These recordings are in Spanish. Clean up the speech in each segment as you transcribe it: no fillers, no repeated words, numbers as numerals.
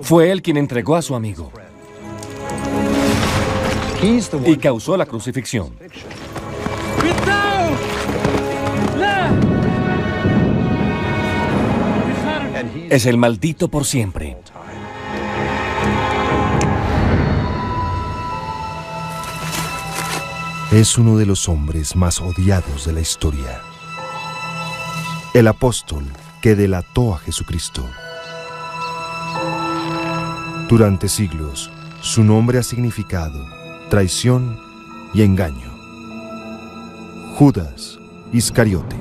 Fue él quien entregó a su amigo y causó la crucifixión. Es el maldito por siempre. Es uno de los hombres más odiados de la historia. El apóstol que delató a Jesucristo. Durante siglos, su nombre ha significado traición y engaño. Judas Iscariote.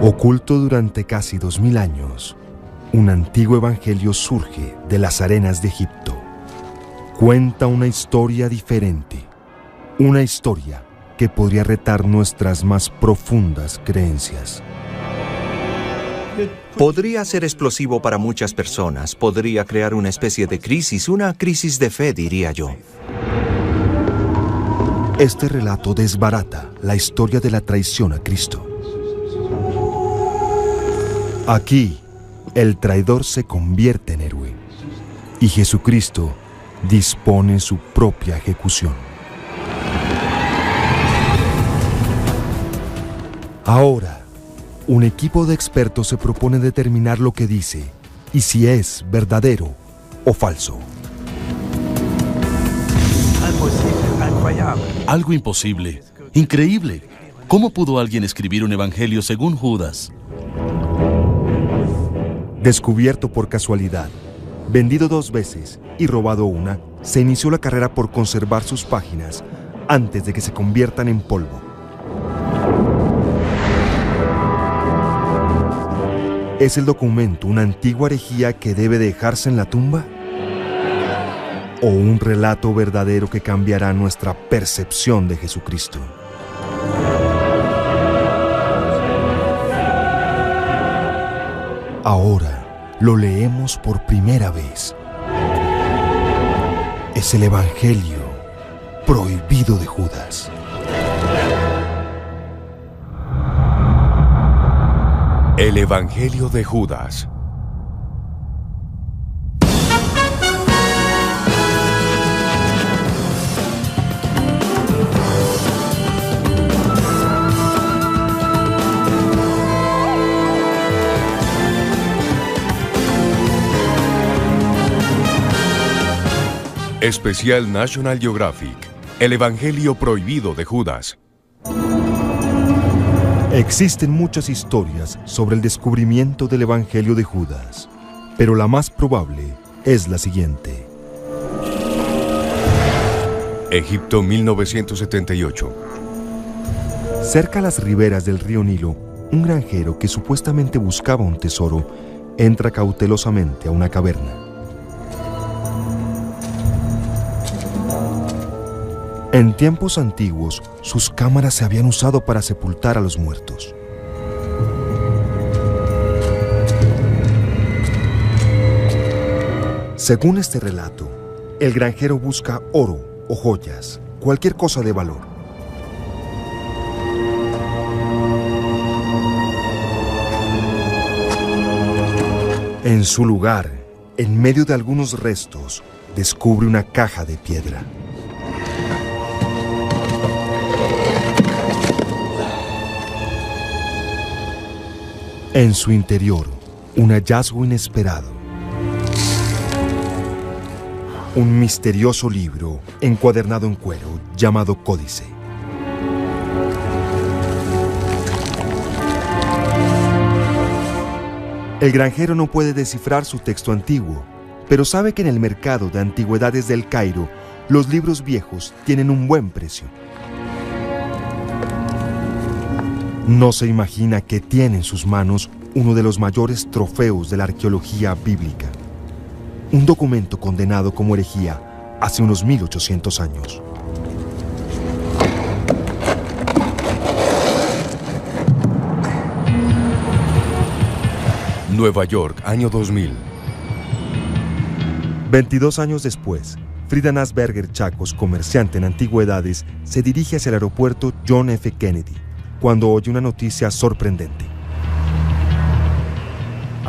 Oculto durante casi 2000 años, un antiguo evangelio surge de las arenas de Egipto. Cuenta una historia diferente, una historia que podría retar nuestras más profundas creencias. Podría ser explosivo para muchas personas, podría crear una especie de crisis, una crisis de fe, diría yo. Este relato desbarata la historia de la traición a Cristo. Aquí, el traidor se convierte en héroe y Jesucristo dispone su propia ejecución. Ahora, un equipo de expertos se propone determinar lo que dice y si es verdadero o falso. Algo imposible, increíble. ¿Cómo pudo alguien escribir un evangelio según Judas? Descubierto por casualidad, vendido 2 veces y robado una, se inició la carrera por conservar sus páginas antes de que se conviertan en polvo. ¿Es el documento una antigua herejía que debe dejarse en la tumba? ¿O un relato verdadero que cambiará nuestra percepción de Jesucristo? Ahora lo leemos por primera vez. Es el Evangelio prohibido de Judas. El Evangelio de Judas. Especial National Geographic. El Evangelio prohibido de Judas. Existen muchas historias sobre el descubrimiento del Evangelio de Judas, pero la más probable es la siguiente. Egipto, 1978. Cerca a las riberas del río Nilo, un granjero que supuestamente buscaba un tesoro entra cautelosamente a una caverna. En tiempos antiguos, sus cámaras se habían usado para sepultar a los muertos. Según este relato, el granjero busca oro o joyas, cualquier cosa de valor. En su lugar, en medio de algunos restos, descubre una caja de piedra. En su interior, un hallazgo inesperado. Un misterioso libro encuadernado en cuero llamado Códice. El granjero no puede descifrar su texto antiguo, pero sabe que en el mercado de antigüedades del Cairo, los libros viejos tienen un buen precio. No se imagina que tiene en sus manos uno de los mayores trofeos de la arqueología bíblica. Un documento condenado como herejía hace unos 1800 años. Nueva York, año 2000. 22 años después, Frida Nasberger Chacos, comerciante en antigüedades, se dirige hacia el aeropuerto John F. Kennedy, cuando oye una noticia sorprendente.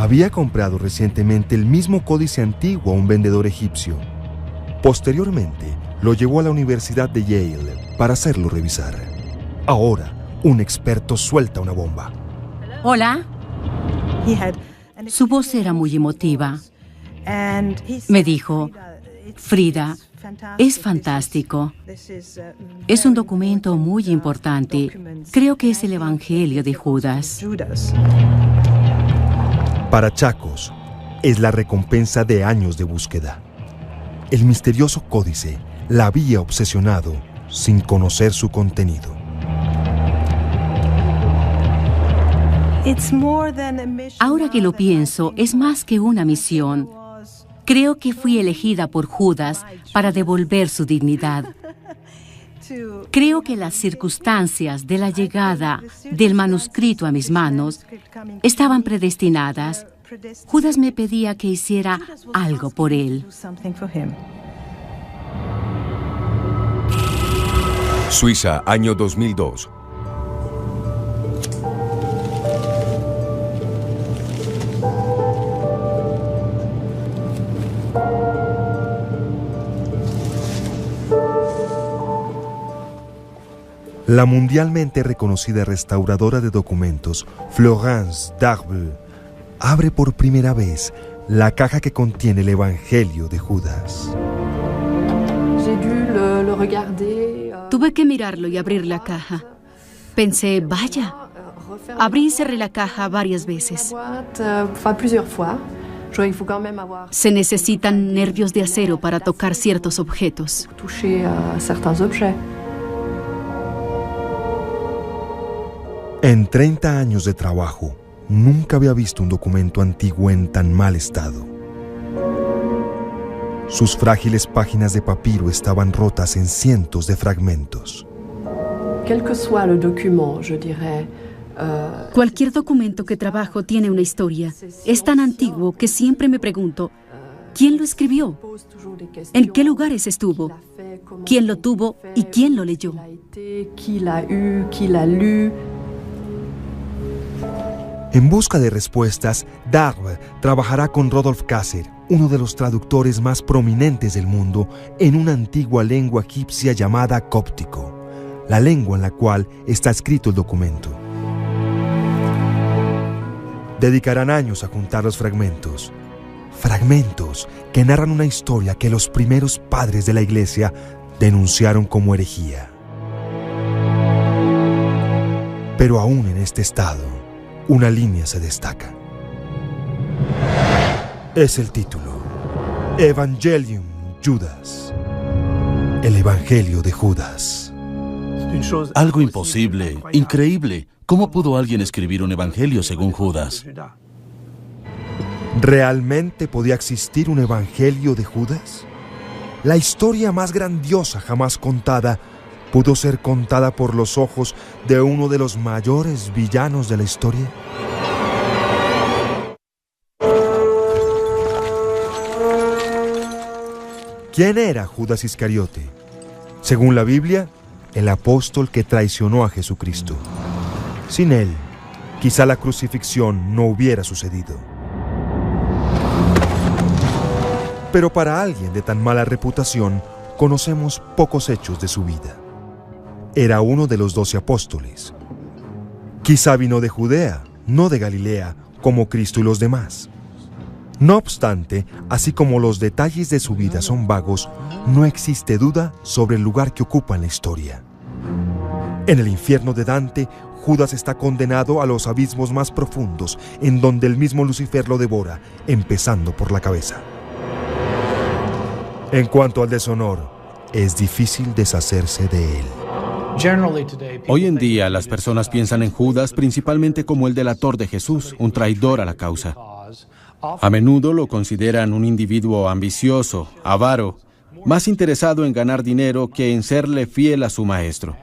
Había comprado recientemente el mismo códice antiguo a un vendedor egipcio. Posteriormente, lo llevó a la Universidad de Yale para hacerlo revisar. Ahora, un experto suelta una bomba. Hola. Su voz era muy emotiva. Me dijo, Frida, es fantástico. Es un documento muy importante. Creo que es el Evangelio de Judas. Para Chacos, es la recompensa de años de búsqueda. El misterioso códice la había obsesionado sin conocer su contenido. Ahora que lo pienso, es más que una misión. Creo que fui elegida por Judas para devolver su dignidad. Creo que las circunstancias de la llegada del manuscrito a mis manos estaban predestinadas. Judas me pedía que hiciera algo por él. Suiza, año 2002. La mundialmente reconocida restauradora de documentos, Florence Darble, abre por primera vez la caja que contiene el Evangelio de Judas. Tuve que mirarlo y abrir la caja. Pensé, vaya. Abrí y cerré la caja varias veces. Se necesitan nervios de acero para tocar ciertos objetos. En 30 años de trabajo, nunca había visto un documento antiguo en tan mal estado. Sus frágiles páginas de papiro estaban rotas en cientos de fragmentos. Cualquier documento que trabajo tiene una historia. Es tan antiguo que siempre me pregunto, ¿quién lo escribió? ¿En qué lugares estuvo? ¿Quién lo tuvo y quién lo leyó? En busca de respuestas, Darbe trabajará con Rodolphe Kasser, uno de los traductores más prominentes del mundo, en una antigua lengua egipcia llamada cóptico, la lengua en la cual está escrito el documento. Dedicarán años a juntar los fragmentos que narran una historia que los primeros padres de la Iglesia denunciaron como herejía. Pero aún en este estado, una línea se destaca. Es el título: Evangelium Judas. El Evangelio de Judas. Algo imposible, increíble. ¿Cómo pudo alguien escribir un evangelio según Judas? ¿Realmente podía existir un Evangelio de Judas? La historia más grandiosa jamás contada pudo ser contada por los ojos de uno de los mayores villanos de la historia. ¿Quién era Judas Iscariote? Según la Biblia, el apóstol que traicionó a Jesucristo. Sin él, quizá la crucifixión no hubiera sucedido. Pero para alguien de tan mala reputación, conocemos pocos hechos de su vida. Era uno de los 12 apóstoles. Quizá vino de Judea, no de Galilea, como Cristo y los demás. No obstante, así como los detalles de su vida son vagos, no existe duda sobre el lugar que ocupa en la historia. En el infierno de Dante, Judas está condenado a los abismos más profundos, en donde el mismo Lucifer lo devora, empezando por la cabeza. En cuanto al deshonor, es difícil deshacerse de él. Hoy en día las personas piensan en Judas principalmente como el delator de Jesús, un traidor a la causa. A menudo lo consideran un individuo ambicioso, avaro, más interesado en ganar dinero que en serle fiel a su maestro.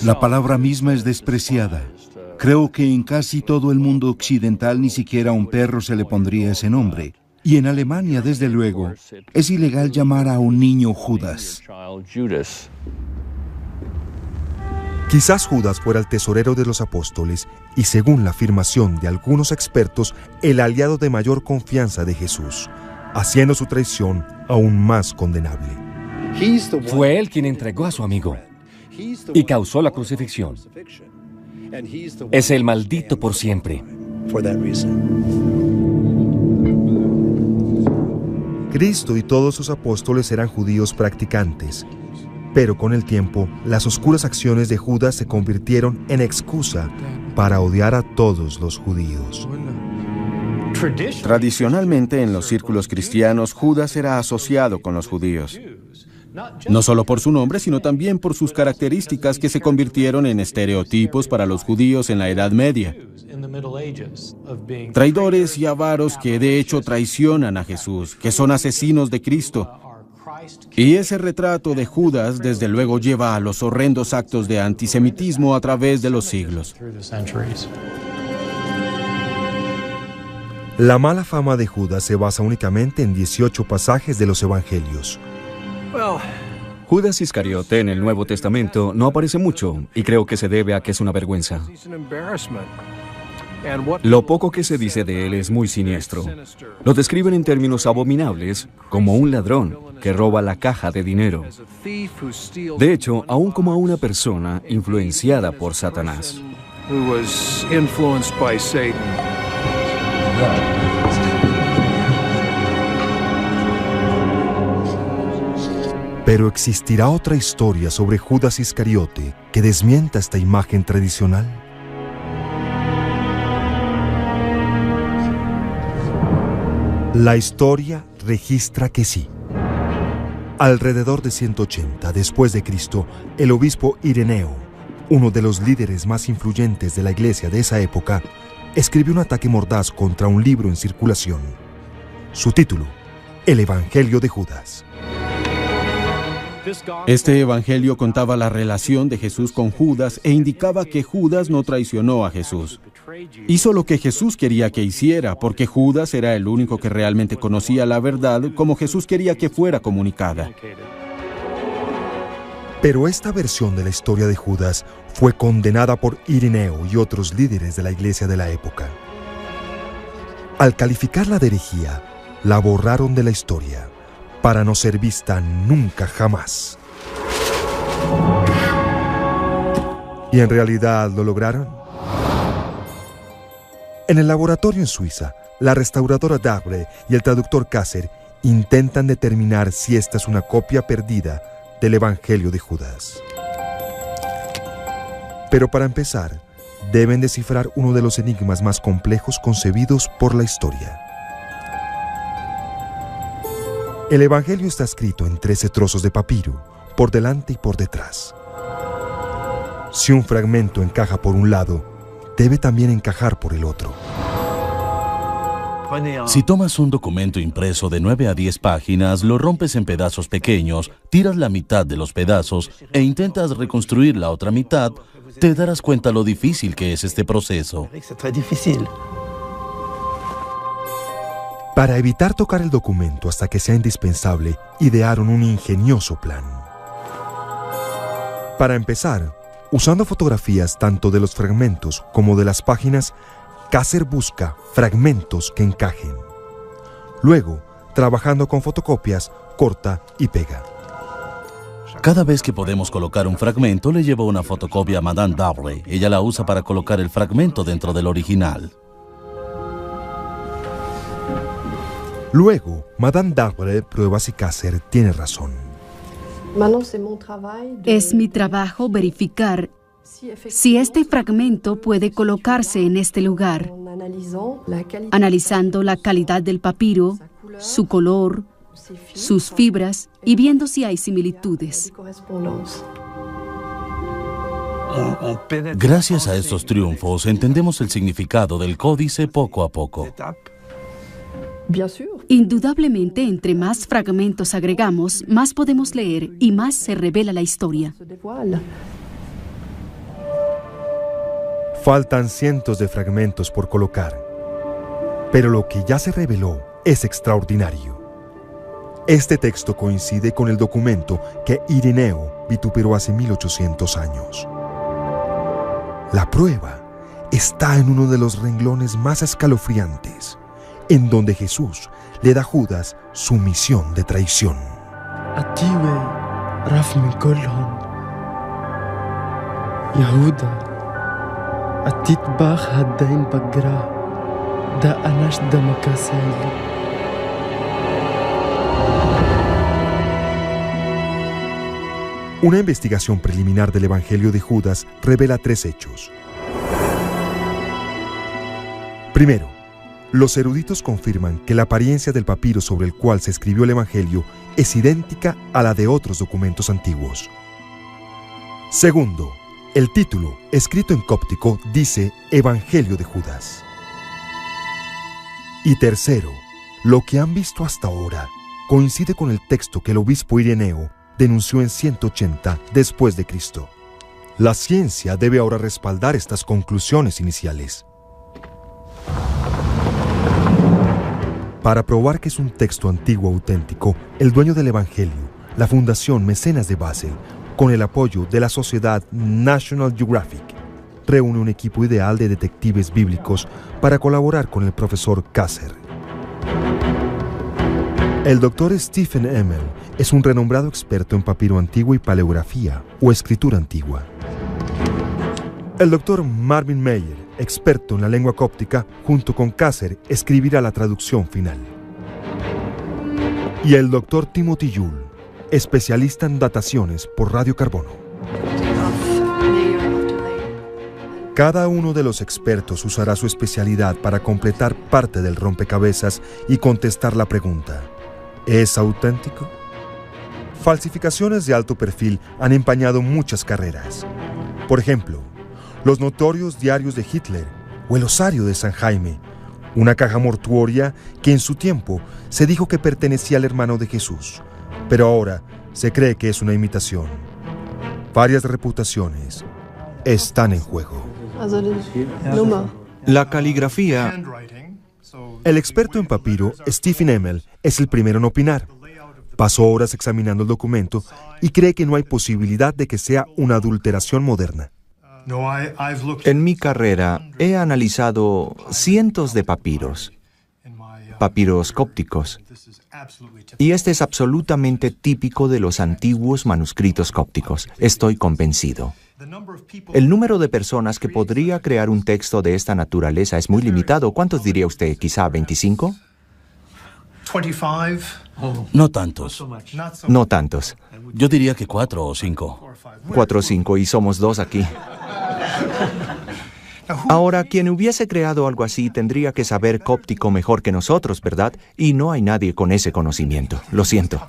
La palabra misma es despreciada. Creo que en casi todo el mundo occidental ni siquiera a un perro se le pondría ese nombre. Y en Alemania, desde luego, es ilegal llamar a un niño Judas. Quizás Judas fuera el tesorero de los apóstoles y, según la afirmación de algunos expertos, el aliado de mayor confianza de Jesús, haciendo su traición aún más condenable. Fue él quien entregó a su amigo y causó la crucifixión. Es el maldito por siempre. Cristo y todos sus apóstoles eran judíos practicantes, pero con el tiempo, las oscuras acciones de Judas se convirtieron en excusa para odiar a todos los judíos. Tradicionalmente, en los círculos cristianos, Judas era asociado con los judíos. No solo por su nombre, sino también por sus características que se convirtieron en estereotipos para los judíos en la Edad Media. Traidores y avaros que de hecho traicionan a Jesús, que son asesinos de Cristo. Y ese retrato de Judas, desde luego, lleva a los horrendos actos de antisemitismo a través de los siglos. La mala fama de Judas se basa únicamente en 18 pasajes de los Evangelios. Judas Iscariote en el Nuevo Testamento no aparece mucho, y creo que se debe a que es una vergüenza. Lo poco que se dice de él es muy siniestro. Lo describen en términos abominables, como un ladrón que roba la caja de dinero. De hecho, aún como a una persona influenciada por Satanás. Pero ¿existirá otra historia sobre Judas Iscariote que desmienta esta imagen tradicional? La historia registra que sí. Alrededor de 180 después de Cristo, el obispo Ireneo, uno de los líderes más influyentes de la iglesia de esa época, escribió un ataque mordaz contra un libro en circulación. Su título, El Evangelio de Judas. Este evangelio contaba la relación de Jesús con Judas e indicaba que Judas no traicionó a Jesús. Hizo lo que Jesús quería que hiciera, porque Judas era el único que realmente conocía la verdad como Jesús quería que fuera comunicada. Pero esta versión de la historia de Judas fue condenada por Ireneo y otros líderes de la iglesia de la época. Al calificarla de herejía, la borraron de la historia, para no ser vista nunca jamás. ¿Y en realidad lo lograron? En el laboratorio en Suiza, la restauradora Dabre y el traductor Kasser intentan determinar si esta es una copia perdida del Evangelio de Judas. Pero para empezar, deben descifrar uno de los enigmas más complejos concebidos por la historia. El Evangelio está escrito en 13 trozos de papiro, por delante y por detrás. Si un fragmento encaja por un lado, debe también encajar por el otro. Si tomas un documento impreso de 9 a 10 páginas, lo rompes en pedazos pequeños, tiras la mitad de los pedazos e intentas reconstruir la otra mitad, te darás cuenta lo difícil que es este proceso. Para evitar tocar el documento hasta que sea indispensable, idearon un ingenioso plan. Para empezar, usando fotografías tanto de los fragmentos como de las páginas, Kasser busca fragmentos que encajen. Luego, trabajando con fotocopias, corta y pega. Cada vez que podemos colocar un fragmento, le llevo una fotocopia a Madame Dabre. Ella la usa para colocar el fragmento dentro del original. Luego, Madame Dabre prueba si Kasser tiene razón. Es mi trabajo verificar si este fragmento puede colocarse en este lugar, analizando la calidad del papiro, su color, sus fibras y viendo si hay similitudes. Gracias a estos triunfos, entendemos el significado del códice poco a poco. Indudablemente, entre más fragmentos agregamos, más podemos leer y más se revela la historia. Faltan cientos de fragmentos por colocar, pero lo que ya se reveló es extraordinario. Este texto coincide con el documento que Ireneo vituperó hace 1800 años. La prueba está en uno de los renglones más escalofriantes, en donde Jesús le da a Judas su misión de traición. Una investigación preliminar del Evangelio de Judas revela 3 hechos. Primero, los eruditos confirman que la apariencia del papiro sobre el cual se escribió el Evangelio es idéntica a la de otros documentos antiguos. Segundo, el título, escrito en cóptico, dice Evangelio de Judas. Y tercero, lo que han visto hasta ahora coincide con el texto que el obispo Ireneo denunció en 180 después de Cristo. La ciencia debe ahora respaldar estas conclusiones iniciales. Para probar que es un texto antiguo auténtico, el dueño del Evangelio, la Fundación Mecenas de Basel, con el apoyo de la sociedad National Geographic, reúne un equipo ideal de detectives bíblicos para colaborar con el profesor Kasser. El doctor Stephen Emmel es un renombrado experto en papiro antiguo y paleografía o escritura antigua. El doctor Marvin Meyer, experto en la lengua cóptica, junto con Kasser, escribirá la traducción final. Y el doctor Timothy Yule, especialista en dataciones por radiocarbono. Cada uno de los expertos usará su especialidad para completar parte del rompecabezas y contestar la pregunta: ¿es auténtico? Falsificaciones de alto perfil han empañado muchas carreras. Por ejemplo, los notorios diarios de Hitler o el osario de San Jaime, una caja mortuoria que en su tiempo se dijo que pertenecía al hermano de Jesús, pero ahora se cree que es una imitación. Varias reputaciones están en juego. La caligrafía. El experto en papiro, Stephen Emmel, es el primero en opinar. Pasó horas examinando el documento y cree que no hay posibilidad de que sea una adulteración moderna. En mi carrera he analizado cientos de papiros cópticos, y este es absolutamente típico de los antiguos manuscritos cópticos. Estoy convencido. El número de personas que podría crear un texto de esta naturaleza es muy limitado. ¿Cuántos diría usted? ¿Quizá 25? No tantos. No tantos. Yo diría que 4 o 5. 4 o 5, y somos 2 aquí. Ahora, quien hubiese creado algo así tendría que saber cóptico mejor que nosotros, ¿verdad? Y no hay nadie con ese conocimiento. Lo siento.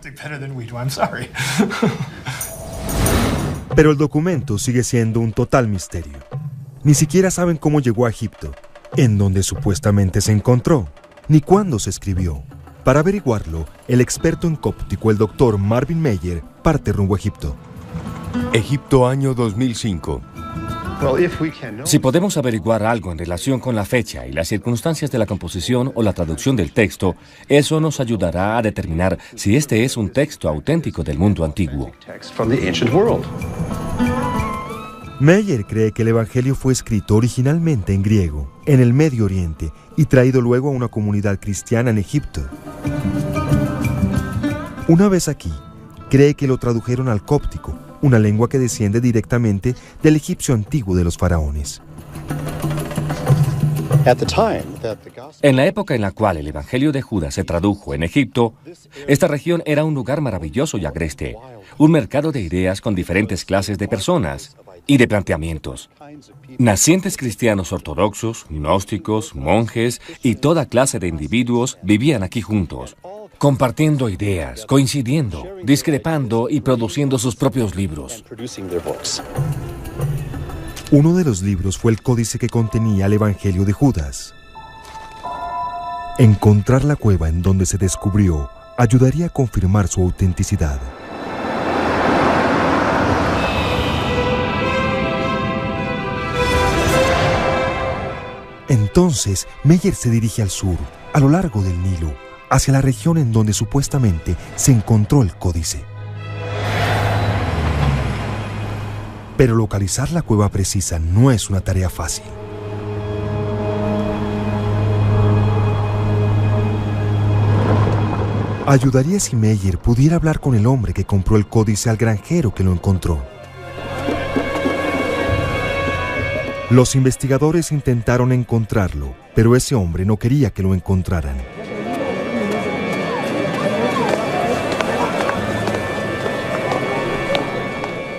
Pero el documento sigue siendo un total misterio. Ni siquiera saben cómo llegó a Egipto, en donde supuestamente se encontró, ni cuándo se escribió. Para averiguarlo, el experto en cóptico, el doctor Marvin Meyer, parte rumbo a Egipto. Egipto, año 2005. Si podemos averiguar algo en relación con la fecha y las circunstancias de la composición o la traducción del texto, eso nos ayudará a determinar si este es un texto auténtico del mundo antiguo. Meyer cree que el Evangelio fue escrito originalmente en griego, en el Medio Oriente, y traído luego a una comunidad cristiana en Egipto. Una vez aquí, cree que lo tradujeron al cóptico, una lengua que desciende directamente del egipcio antiguo de los faraones. En la época en la cual el Evangelio de Judas se tradujo en Egipto, esta región era un lugar maravilloso y agreste, un mercado de ideas con diferentes clases de personas y de planteamientos. Nacientes cristianos ortodoxos, gnósticos, monjes y toda clase de individuos vivían aquí juntos, compartiendo ideas, coincidiendo, discrepando y produciendo sus propios libros. Uno de los libros fue el códice que contenía el Evangelio de Judas. Encontrar la cueva en donde se descubrió ayudaría a confirmar su autenticidad. Entonces, Meyer se dirige al sur, a lo largo del Nilo, hacia la región en donde supuestamente se encontró el códice. Pero localizar la cueva precisa no es una tarea fácil. Ayudaría si Meyer pudiera hablar con el hombre que compró el códice al granjero que lo encontró. Los investigadores intentaron encontrarlo, pero ese hombre no quería que lo encontraran.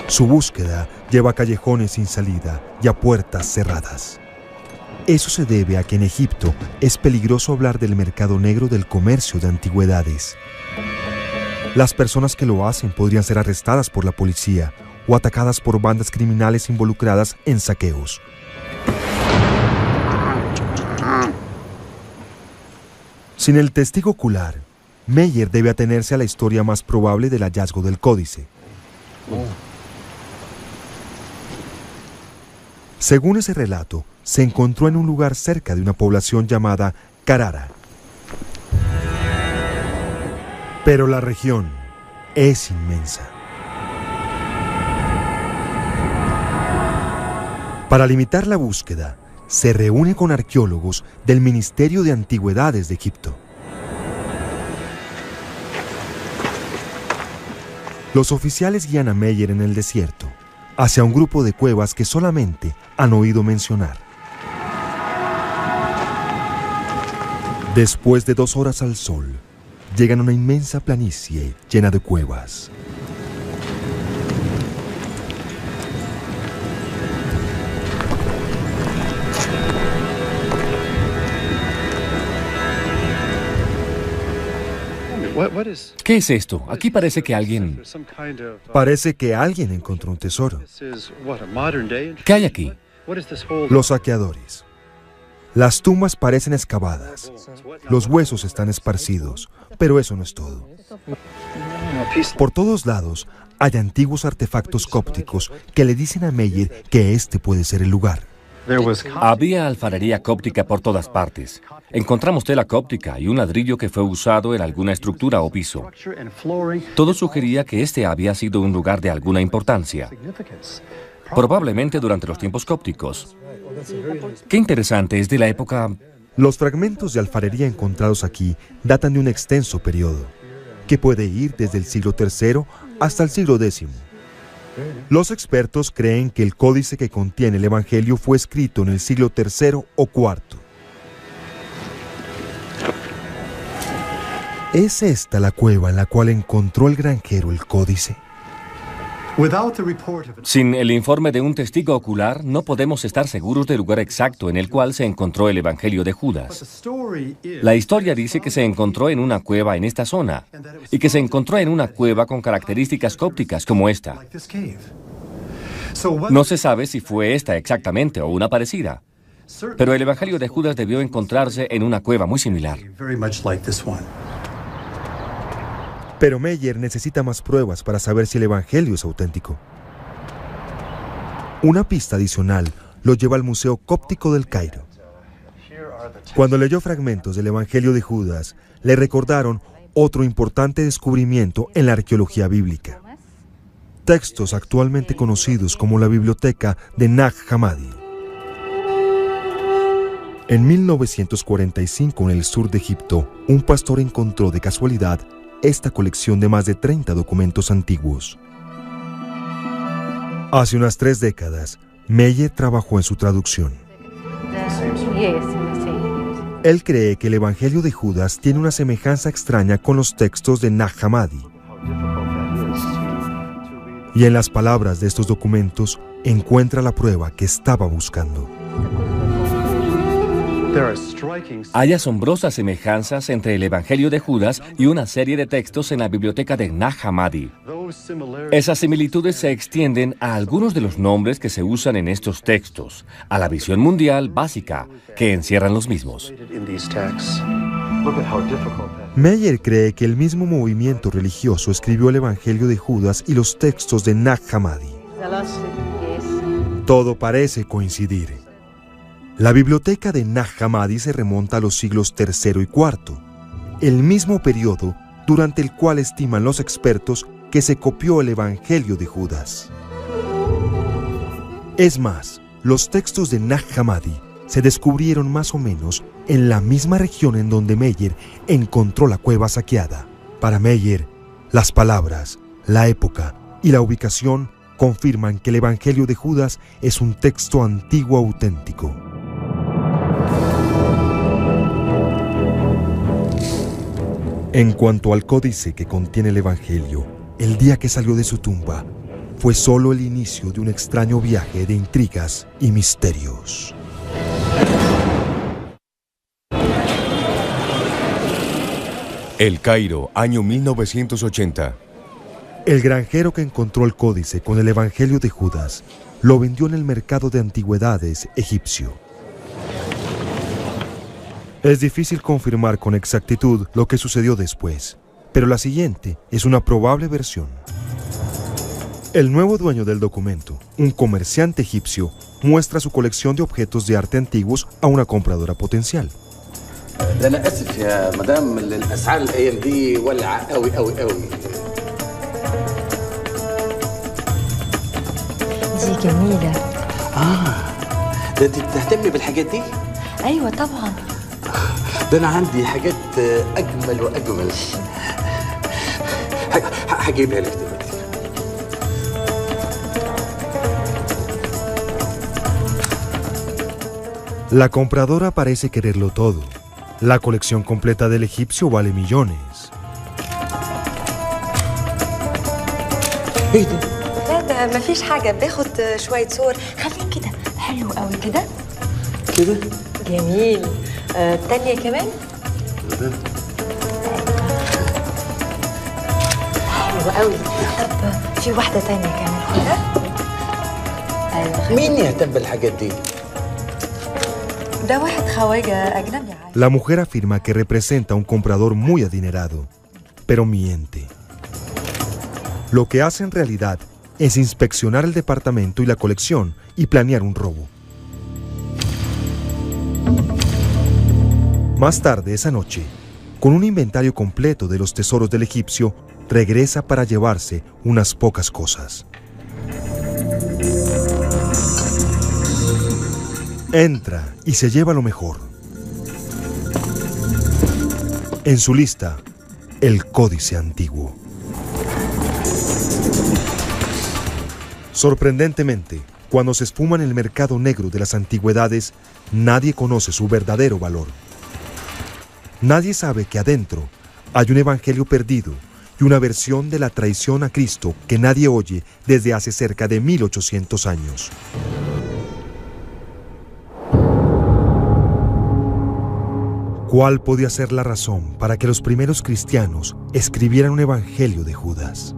Su búsqueda lleva a callejones sin salida y a puertas cerradas. Eso se debe a que en Egipto es peligroso hablar del mercado negro del comercio de antigüedades. Las personas que lo hacen podrían ser arrestadas por la policía o atacadas por bandas criminales involucradas en saqueos. Sin el testigo ocular, Meyer debe atenerse a la historia más probable del hallazgo del códice. Según ese relato, se encontró en un lugar cerca de una población llamada Carrara. Pero la región es inmensa. Para limitar la búsqueda, se reúne con arqueólogos del Ministerio de Antigüedades de Egipto. Los oficiales guían a Meyer en el desierto, hacia un grupo de cuevas que solamente han oído mencionar. Después de 2 horas al sol, llegan a una inmensa planicie llena de cuevas. ¿Qué es esto? Aquí parece que alguien... Parece que alguien encontró un tesoro. ¿Qué hay aquí? Los saqueadores. Las tumbas parecen excavadas. Los huesos están esparcidos, pero eso no es todo. Por todos lados hay antiguos artefactos cópticos que le dicen a Meyer que este puede ser el lugar. Había alfarería cóptica por todas partes. Encontramos tela cóptica y un ladrillo que fue usado en alguna estructura o piso. Todo sugería que este había sido un lugar de alguna importancia, probablemente durante los tiempos cópticos. Qué interesante, es de la época... Los fragmentos de alfarería encontrados aquí datan de un extenso periodo, que puede ir desde el siglo III hasta el siglo X. Los expertos creen que el códice que contiene el Evangelio fue escrito en el siglo III o IV. ¿Es esta la cueva en la cual encontró el granjero el códice? Sin el informe de un testigo ocular, no podemos estar seguros del lugar exacto en el cual se encontró el Evangelio de Judas. La historia dice que se encontró en una cueva en esta zona, y que se encontró en una cueva con características cópticas como esta. No se sabe si fue esta exactamente o una parecida, pero el Evangelio de Judas debió encontrarse en una cueva muy similar. Pero Meyer necesita más pruebas para saber si el Evangelio es auténtico. Una pista adicional lo lleva al Museo Cóptico del Cairo. Cuando leyó fragmentos del Evangelio de Judas, le recordaron otro importante descubrimiento en la arqueología bíblica. Textos actualmente conocidos como la Biblioteca de Nag Hammadi. En 1945, en el sur de Egipto, un pastor encontró de casualidad esta colección de más de 30 documentos antiguos. Hace unas 3 décadas, Meyer trabajó en su traducción. Él cree que el Evangelio de Judas tiene una semejanza extraña con los textos de Nag Hammadi. Y en las palabras de estos documentos encuentra la prueba que estaba buscando. Hay asombrosas semejanzas entre el Evangelio de Judas y una serie de textos en la biblioteca de Nag Hammadi. Esas similitudes se extienden a algunos de los nombres que se usan en estos textos, a la visión mundial básica que encierran los mismos. Meyer cree que el mismo movimiento religioso escribió el Evangelio de Judas y los textos de Nag Hammadi. Todo parece coincidir. La biblioteca de Nag Hammadi se remonta a los siglos III y IV, el mismo periodo durante el cual estiman los expertos que se copió el Evangelio de Judas. Es más, los textos de Nag Hammadi se descubrieron más o menos en la misma región en donde Meyer encontró la cueva saqueada. Para Meyer, las palabras, la época y la ubicación confirman que el Evangelio de Judas es un texto antiguo auténtico. En cuanto al códice que contiene el Evangelio, el día que salió de su tumba fue solo el inicio de un extraño viaje de intrigas y misterios. El Cairo, año 1980. El granjero que encontró el códice con el Evangelio de Judas lo vendió en el mercado de antigüedades egipcio. Es difícil confirmar con exactitud lo que sucedió después, pero la siguiente es una probable versión. El nuevo dueño del documento, un comerciante egipcio, muestra su colección de objetos de arte antiguos a una compradora potencial. دي جميلة. ده انت بتهتمي بالحاجات دي؟ أيوة طبعا. ده أنا عندي حاجات أجمل وأجمل. هجيبها لك دلوقتي. La compradora parece quererlo todo. La colección completa del egipcio vale millones. إيه ده؟ لا ده مفيش حاجة، باخد شوية صور. خليك كده، حلو قوي كده. كده؟ جميل. التانية كمان؟ ده حلو قوي. طب في واحدة تانية كمان كده. أيوة. مين يهتم بالحاجات دي؟ ده واحد خواجة أجنبي. La mujer afirma que representa a un comprador muy adinerado, pero miente. Lo que hace en realidad es inspeccionar el departamento y la colección y planear un robo. Más tarde esa noche, con un inventario completo de los tesoros del egipcio, regresa para llevarse unas pocas cosas. Entra y se lleva lo mejor. En su lista, el códice antiguo. Sorprendentemente, cuando se esfuma en el mercado negro de las antigüedades, nadie conoce su verdadero valor. Nadie sabe que adentro hay un evangelio perdido y una versión de la traición a Cristo que nadie oye desde hace cerca de 1800 años. ¿Cuál podía ser la razón para que los primeros cristianos escribieran un evangelio de Judas?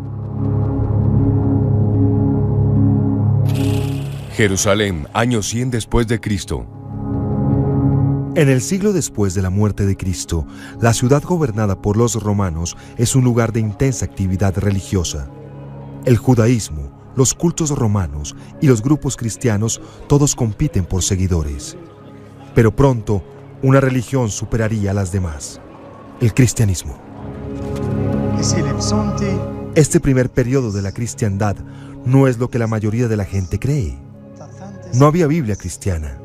Jerusalén, año 100 después de Cristo. En el siglo después de la muerte de Cristo, la ciudad gobernada por los romanos es un lugar de intensa actividad religiosa. El judaísmo, los cultos romanos y los grupos cristianos todos compiten por seguidores. Pero pronto, una religión superaría a las demás: el cristianismo. Este primer periodo de la cristiandad no es lo que la mayoría de la gente cree. No había Biblia cristiana.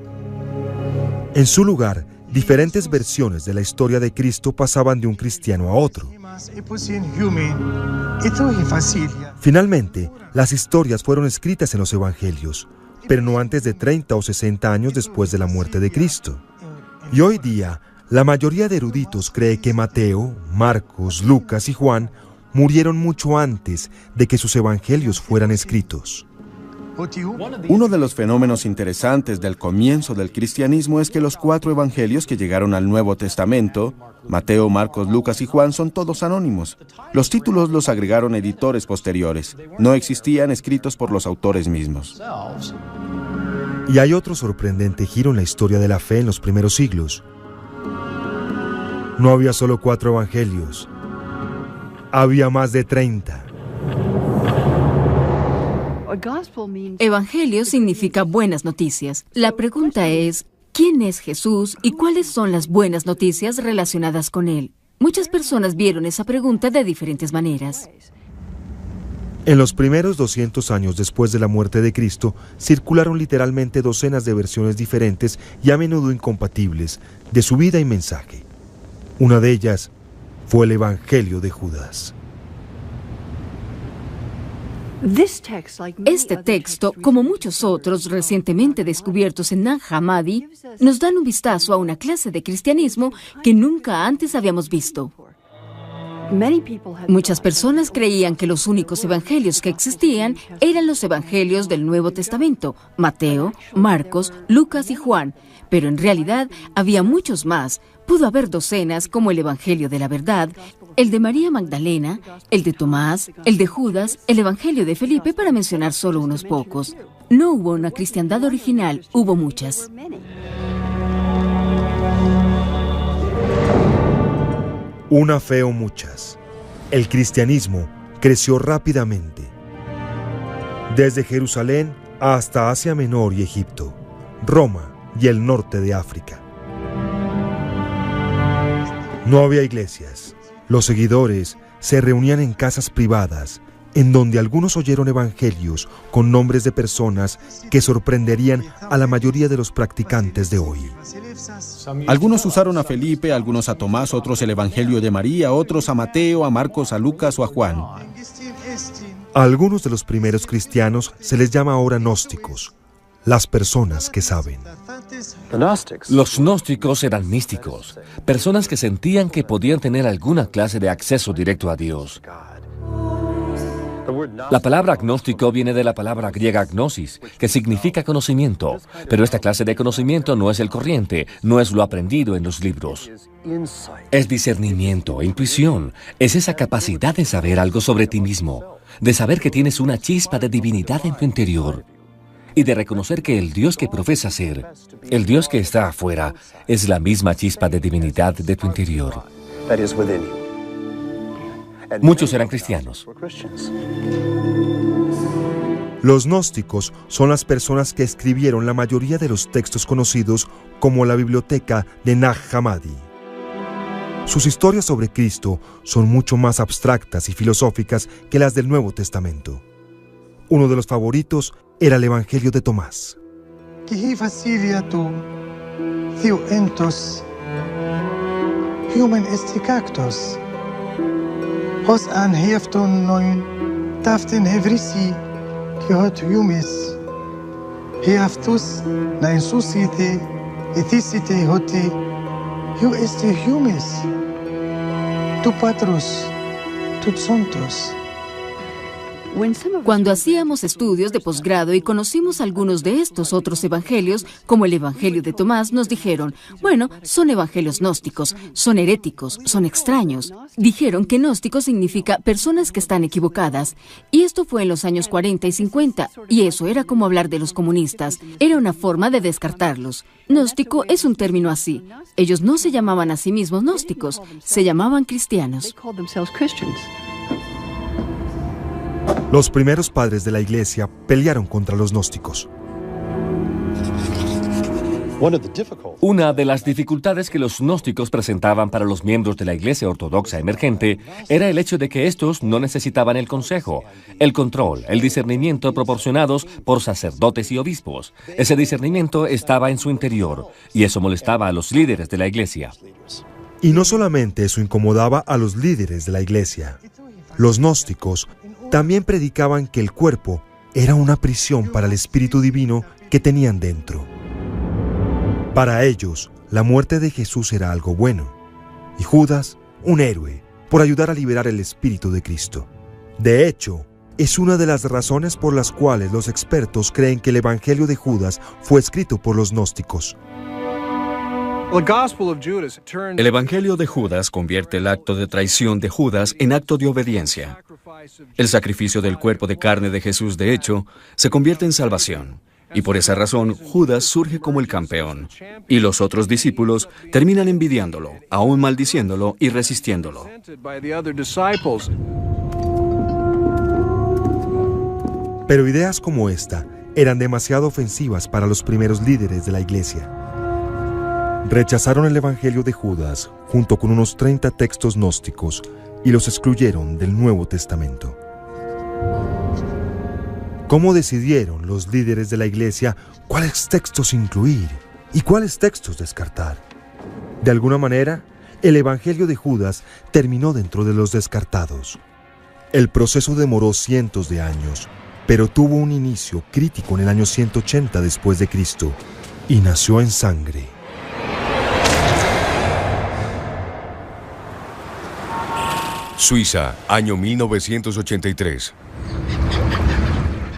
En su lugar, diferentes versiones de la historia de Cristo pasaban de un cristiano a otro. Finalmente, las historias fueron escritas en los evangelios, pero no antes de 30 o 60 años después de la muerte de Cristo. Y hoy día, la mayoría de eruditos cree que Mateo, Marcos, Lucas y Juan murieron mucho antes de que sus evangelios fueran escritos. Uno de los fenómenos interesantes del comienzo del cristianismo es que los 4 evangelios que llegaron al Nuevo Testamento, Mateo, Marcos, Lucas y Juan, son todos anónimos. Los títulos los agregaron editores posteriores. No existían escritos por los autores mismos. Y hay otro sorprendente giro en la historia de la fe en los primeros siglos. No había solo 4 evangelios. Había más de 30. Evangelio significa buenas noticias. La pregunta es, ¿quién es Jesús y cuáles son las buenas noticias relacionadas con él? Muchas personas vieron esa pregunta de diferentes maneras. En los primeros 200 años después de la muerte de Cristo, circularon literalmente docenas de versiones diferentes y a menudo incompatibles de su vida y mensaje. Una de ellas fue el Evangelio de Judas. Este texto, como muchos otros recientemente descubiertos en Nag Hammadi, nos dan un vistazo a una clase de cristianismo que nunca antes habíamos visto. Muchas personas creían que los únicos evangelios que existían eran los evangelios del Nuevo Testamento, Mateo, Marcos, Lucas y Juan, pero en realidad había muchos más. Pudo haber docenas como el Evangelio de la Verdad, el de María Magdalena, el de Tomás, el de Judas, el Evangelio de Felipe, para mencionar solo unos pocos. No hubo una cristiandad original, hubo muchas. Una fe o muchas. El cristianismo creció rápidamente. Desde Jerusalén hasta Asia Menor y Egipto, Roma y el norte de África. No había iglesias. Los seguidores se reunían en casas privadas, en donde algunos oyeron evangelios con nombres de personas que sorprenderían a la mayoría de los practicantes de hoy. Algunos usaron a Felipe, algunos a Tomás, otros el Evangelio de María, otros a Mateo, a Marcos, a Lucas o a Juan. A algunos de los primeros cristianos se les llama ahora gnósticos, las personas que saben. Los gnósticos eran místicos, personas que sentían que podían tener alguna clase de acceso directo a Dios. La palabra gnóstico viene de la palabra griega gnosis, que significa conocimiento, pero esta clase de conocimiento no es el corriente, no es lo aprendido en los libros. Es discernimiento, intuición, es esa capacidad de saber algo sobre ti mismo, de saber que tienes una chispa de divinidad en tu interior y de reconocer que el Dios que profesas ser, el Dios que está afuera, es la misma chispa de divinidad de tu interior. Muchos eran cristianos. Los gnósticos son las personas que escribieron la mayoría de los textos conocidos como la biblioteca de Nag Hammadi. Sus historias sobre Cristo son mucho más abstractas y filosóficas que las del Nuevo Testamento. Uno de los favoritos era el Evangelio de Tomás. Hos an hefton neun taften hevrisi kihot yumis heftus nain susite ethisite hote yu este humis tu patros tut santos. Cuando hacíamos estudios de posgrado y conocimos algunos de estos otros evangelios, como el Evangelio de Tomás, nos dijeron, bueno, son evangelios gnósticos, son heréticos, son extraños. Dijeron que gnóstico significa personas que están equivocadas. Y esto fue en los años 40 y 50, y eso era como hablar de los comunistas. Era una forma de descartarlos. Gnóstico es un término así. Ellos no se llamaban a sí mismos gnósticos, se llamaban cristianos. Los primeros padres de la Iglesia pelearon contra los gnósticos. Una de las dificultades que los gnósticos presentaban para los miembros de la Iglesia Ortodoxa emergente era el hecho de que estos no necesitaban el consejo, el control, el discernimiento proporcionados por sacerdotes y obispos. Ese discernimiento estaba en su interior y eso molestaba a los líderes de la Iglesia. Y no solamente eso incomodaba a los líderes de la Iglesia. Los gnósticos también predicaban que el cuerpo era una prisión para el Espíritu Divino que tenían dentro. Para ellos, la muerte de Jesús era algo bueno, y Judas, un héroe, por ayudar a liberar el Espíritu de Cristo. De hecho, es una de las razones por las cuales los expertos creen que el Evangelio de Judas fue escrito por los gnósticos. El Evangelio de Judas convierte el acto de traición de Judas en acto de obediencia. El sacrificio del cuerpo de carne de Jesús, de hecho, se convierte en salvación. Y por esa razón, Judas surge como el campeón. Y los otros discípulos terminan envidiándolo, aún maldiciéndolo y resistiéndolo. Pero ideas como esta eran demasiado ofensivas para los primeros líderes de la Iglesia. Rechazaron el Evangelio de Judas junto con unos 30 textos gnósticos y los excluyeron del Nuevo Testamento. ¿Cómo decidieron los líderes de la iglesia cuáles textos incluir y cuáles textos descartar? De alguna manera, el Evangelio de Judas terminó dentro de los descartados. El proceso demoró cientos de años, pero tuvo un inicio crítico en el año 180 después de Cristo y nació en sangre. Suiza, año 1983.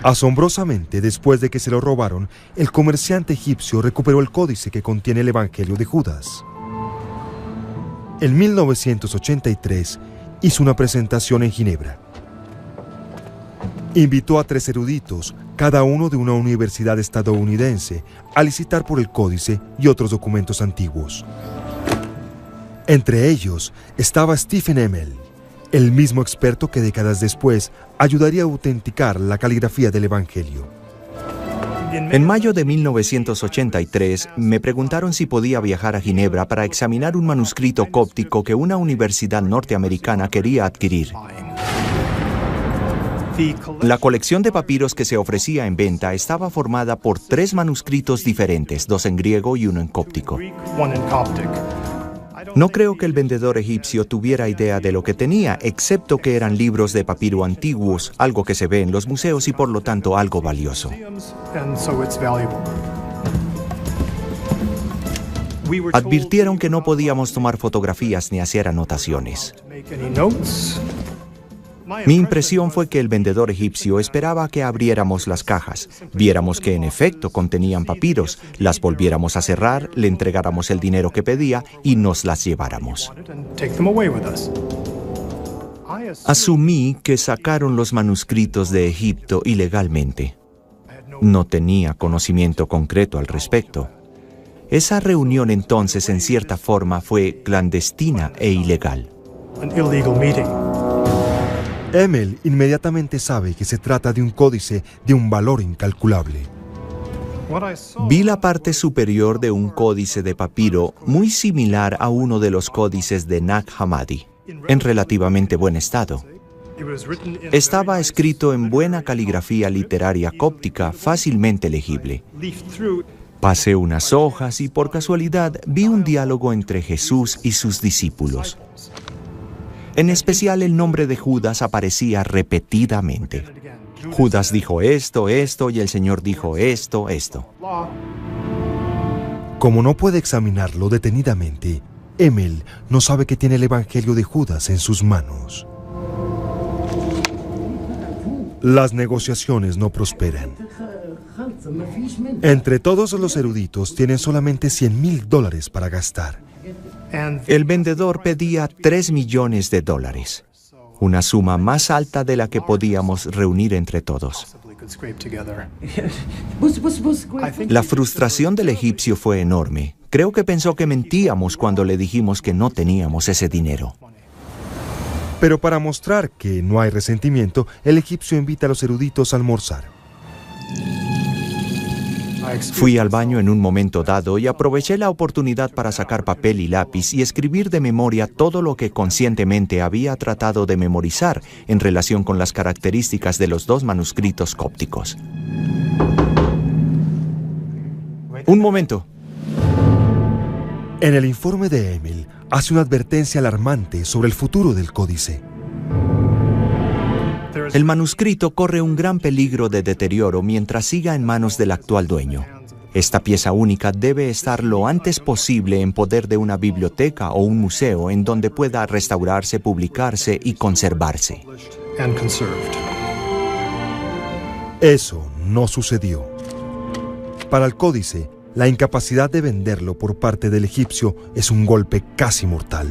Asombrosamente, después de que se lo robaron, el comerciante egipcio recuperó el códice que contiene el Evangelio de Judas. En 1983 hizo una presentación en Ginebra. Invitó a 3 eruditos, cada uno de una universidad estadounidense, a licitar por el códice y otros documentos antiguos. Entre ellos estaba Stephen Emmel, el mismo experto que décadas después ayudaría a autenticar la caligrafía del Evangelio. En mayo de 1983 me preguntaron si podía viajar a Ginebra para examinar un manuscrito cóptico que una universidad norteamericana quería adquirir. La colección de papiros que se ofrecía en venta estaba formada por 3 manuscritos diferentes, 2 en griego y 1 en cóptico. No creo que el vendedor egipcio tuviera idea de lo que tenía, excepto que eran libros de papiro antiguos, algo que se ve en los museos y por lo tanto algo valioso. Advirtieron que no podíamos tomar fotografías ni hacer anotaciones. Mi impresión fue que el vendedor egipcio esperaba que abriéramos las cajas, viéramos que en efecto contenían papiros, las volviéramos a cerrar, le entregáramos el dinero que pedía y nos las lleváramos. Asumí que sacaron los manuscritos de Egipto ilegalmente. No tenía conocimiento concreto al respecto. Esa reunión entonces, en cierta forma, fue clandestina e ilegal. Emmel inmediatamente sabe que se trata de un códice de un valor incalculable. Vi la parte superior de un códice de papiro muy similar a uno de los códices de Nag Hammadi, en relativamente buen estado. Estaba escrito en buena caligrafía literaria cóptica, fácilmente legible. Pasé unas hojas y por casualidad vi un diálogo entre Jesús y sus discípulos. En especial el nombre de Judas aparecía repetidamente. Judas dijo esto, esto, y el Señor dijo esto, esto. Como no puede examinarlo detenidamente, Emmel no sabe que tiene el Evangelio de Judas en sus manos. Las negociaciones no prosperan. Entre todos los eruditos tienen solamente $100,000 para gastar. El vendedor pedía $3 millones, una suma más alta de la que podíamos reunir entre todos. La frustración del egipcio fue enorme. Creo que pensó que mentíamos cuando le dijimos que no teníamos ese dinero. Pero para mostrar que no hay resentimiento, el egipcio invita a los eruditos a almorzar. Fui al baño en un momento dado y aproveché la oportunidad para sacar papel y lápiz y escribir de memoria todo lo que conscientemente había tratado de memorizar en relación con las características de los 2 manuscritos cópticos. Un momento. En el informe de Emmel hace una advertencia alarmante sobre el futuro del códice. El manuscrito corre un gran peligro de deterioro mientras siga en manos del actual dueño. Esta pieza única debe estar lo antes posible en poder de una biblioteca o un museo en donde pueda restaurarse, publicarse y conservarse. Eso no sucedió. Para el códice, la incapacidad de venderlo por parte del egipcio es un golpe casi mortal.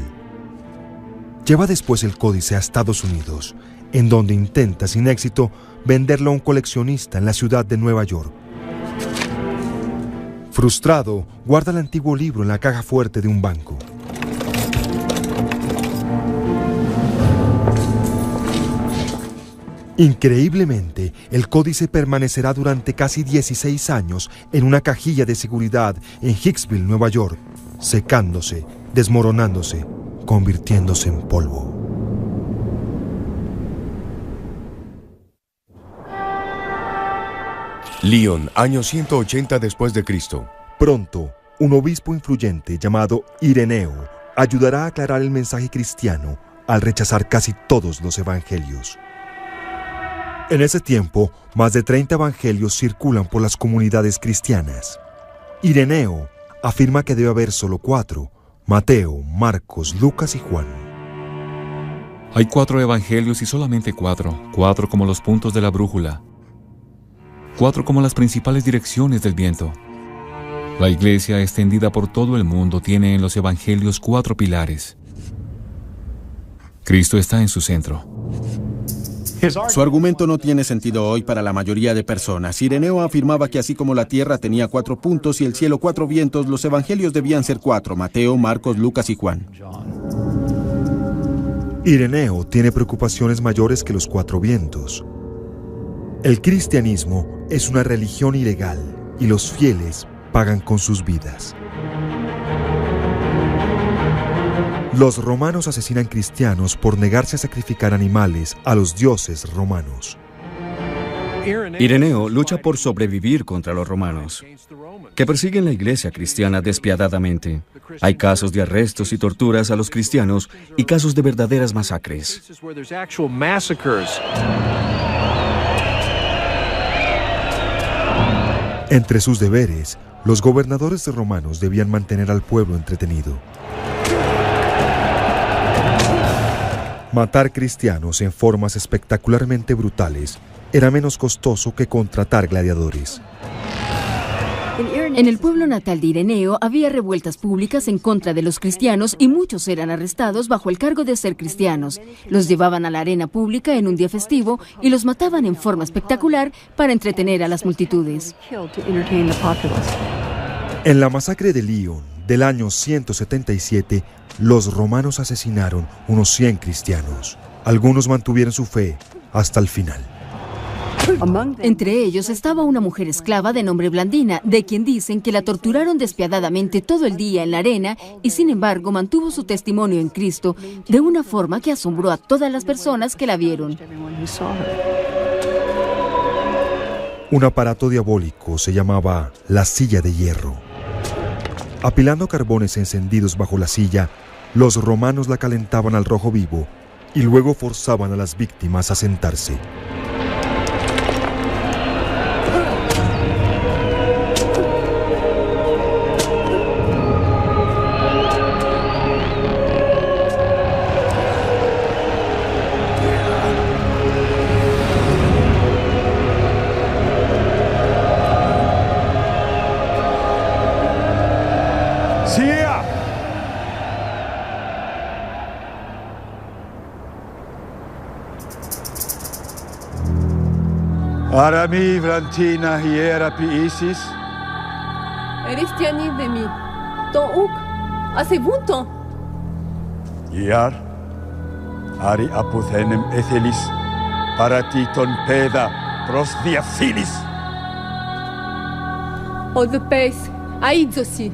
Lleva después el códice a Estados Unidos, en donde intenta sin éxito venderlo a un coleccionista en la ciudad de Nueva York. Frustrado, guarda el antiguo libro en la caja fuerte de un banco. Increíblemente, el códice permanecerá durante casi 16 años en una cajilla de seguridad en Hicksville, Nueva York, secándose, desmoronándose, convirtiéndose en polvo. Lyon, año 180 después de Cristo. Pronto, un obispo influyente llamado Ireneo ayudará a aclarar el mensaje cristiano al rechazar casi todos los evangelios. En ese tiempo, más de 30 evangelios circulan por las comunidades cristianas. Ireneo afirma que debe haber solo 4: Mateo, Marcos, Lucas y Juan. Hay 4 evangelios y solamente 4. 4 como los puntos de la brújula. 4 como las principales direcciones del viento. La iglesia, extendida por todo el mundo, tiene en los evangelios 4 pilares. Cristo está en su centro. Su argumento no tiene sentido hoy para la mayoría de personas. Ireneo afirmaba que así como la tierra tenía 4 puntos y el cielo 4 vientos, los evangelios debían ser 4: Mateo, Marcos, Lucas y Juan. Ireneo tiene preocupaciones mayores que los 4 vientos. El cristianismo es una religión ilegal y los fieles pagan con sus vidas. Los romanos asesinan cristianos por negarse a sacrificar animales a los dioses romanos. Ireneo lucha por sobrevivir contra los romanos, que persiguen la iglesia cristiana despiadadamente. Hay casos de arrestos y torturas a los cristianos y casos de verdaderas masacres. Entre sus deberes, los gobernadores romanos debían mantener al pueblo entretenido. Matar cristianos en formas espectacularmente brutales era menos costoso que contratar gladiadores. En el pueblo natal de Ireneo había revueltas públicas en contra de los cristianos y muchos eran arrestados bajo el cargo de ser cristianos. Los llevaban a la arena pública en un día festivo y los mataban en forma espectacular para entretener a las multitudes. En la masacre de Lyon del año 177, los romanos asesinaron unos 100 cristianos. Algunos mantuvieron su fe hasta el final. Entre ellos estaba una mujer esclava de nombre Blandina, de quien dicen que la torturaron despiadadamente todo el día en la arena y sin embargo mantuvo su testimonio en Cristo de una forma que asombró a todas las personas que la vieron. Un aparato diabólico se llamaba la silla de hierro. Apilando carbones encendidos bajo la silla, los romanos la calentaban al rojo vivo y luego forzaban a las víctimas a sentarse. Arami Valentina hiera piisis. Eristiani de mi. Touk. Hace bunto. Iar. Ari aputhenem ethelis. Paratiton peda. Prosdia filis. O the pace. Aidzosi.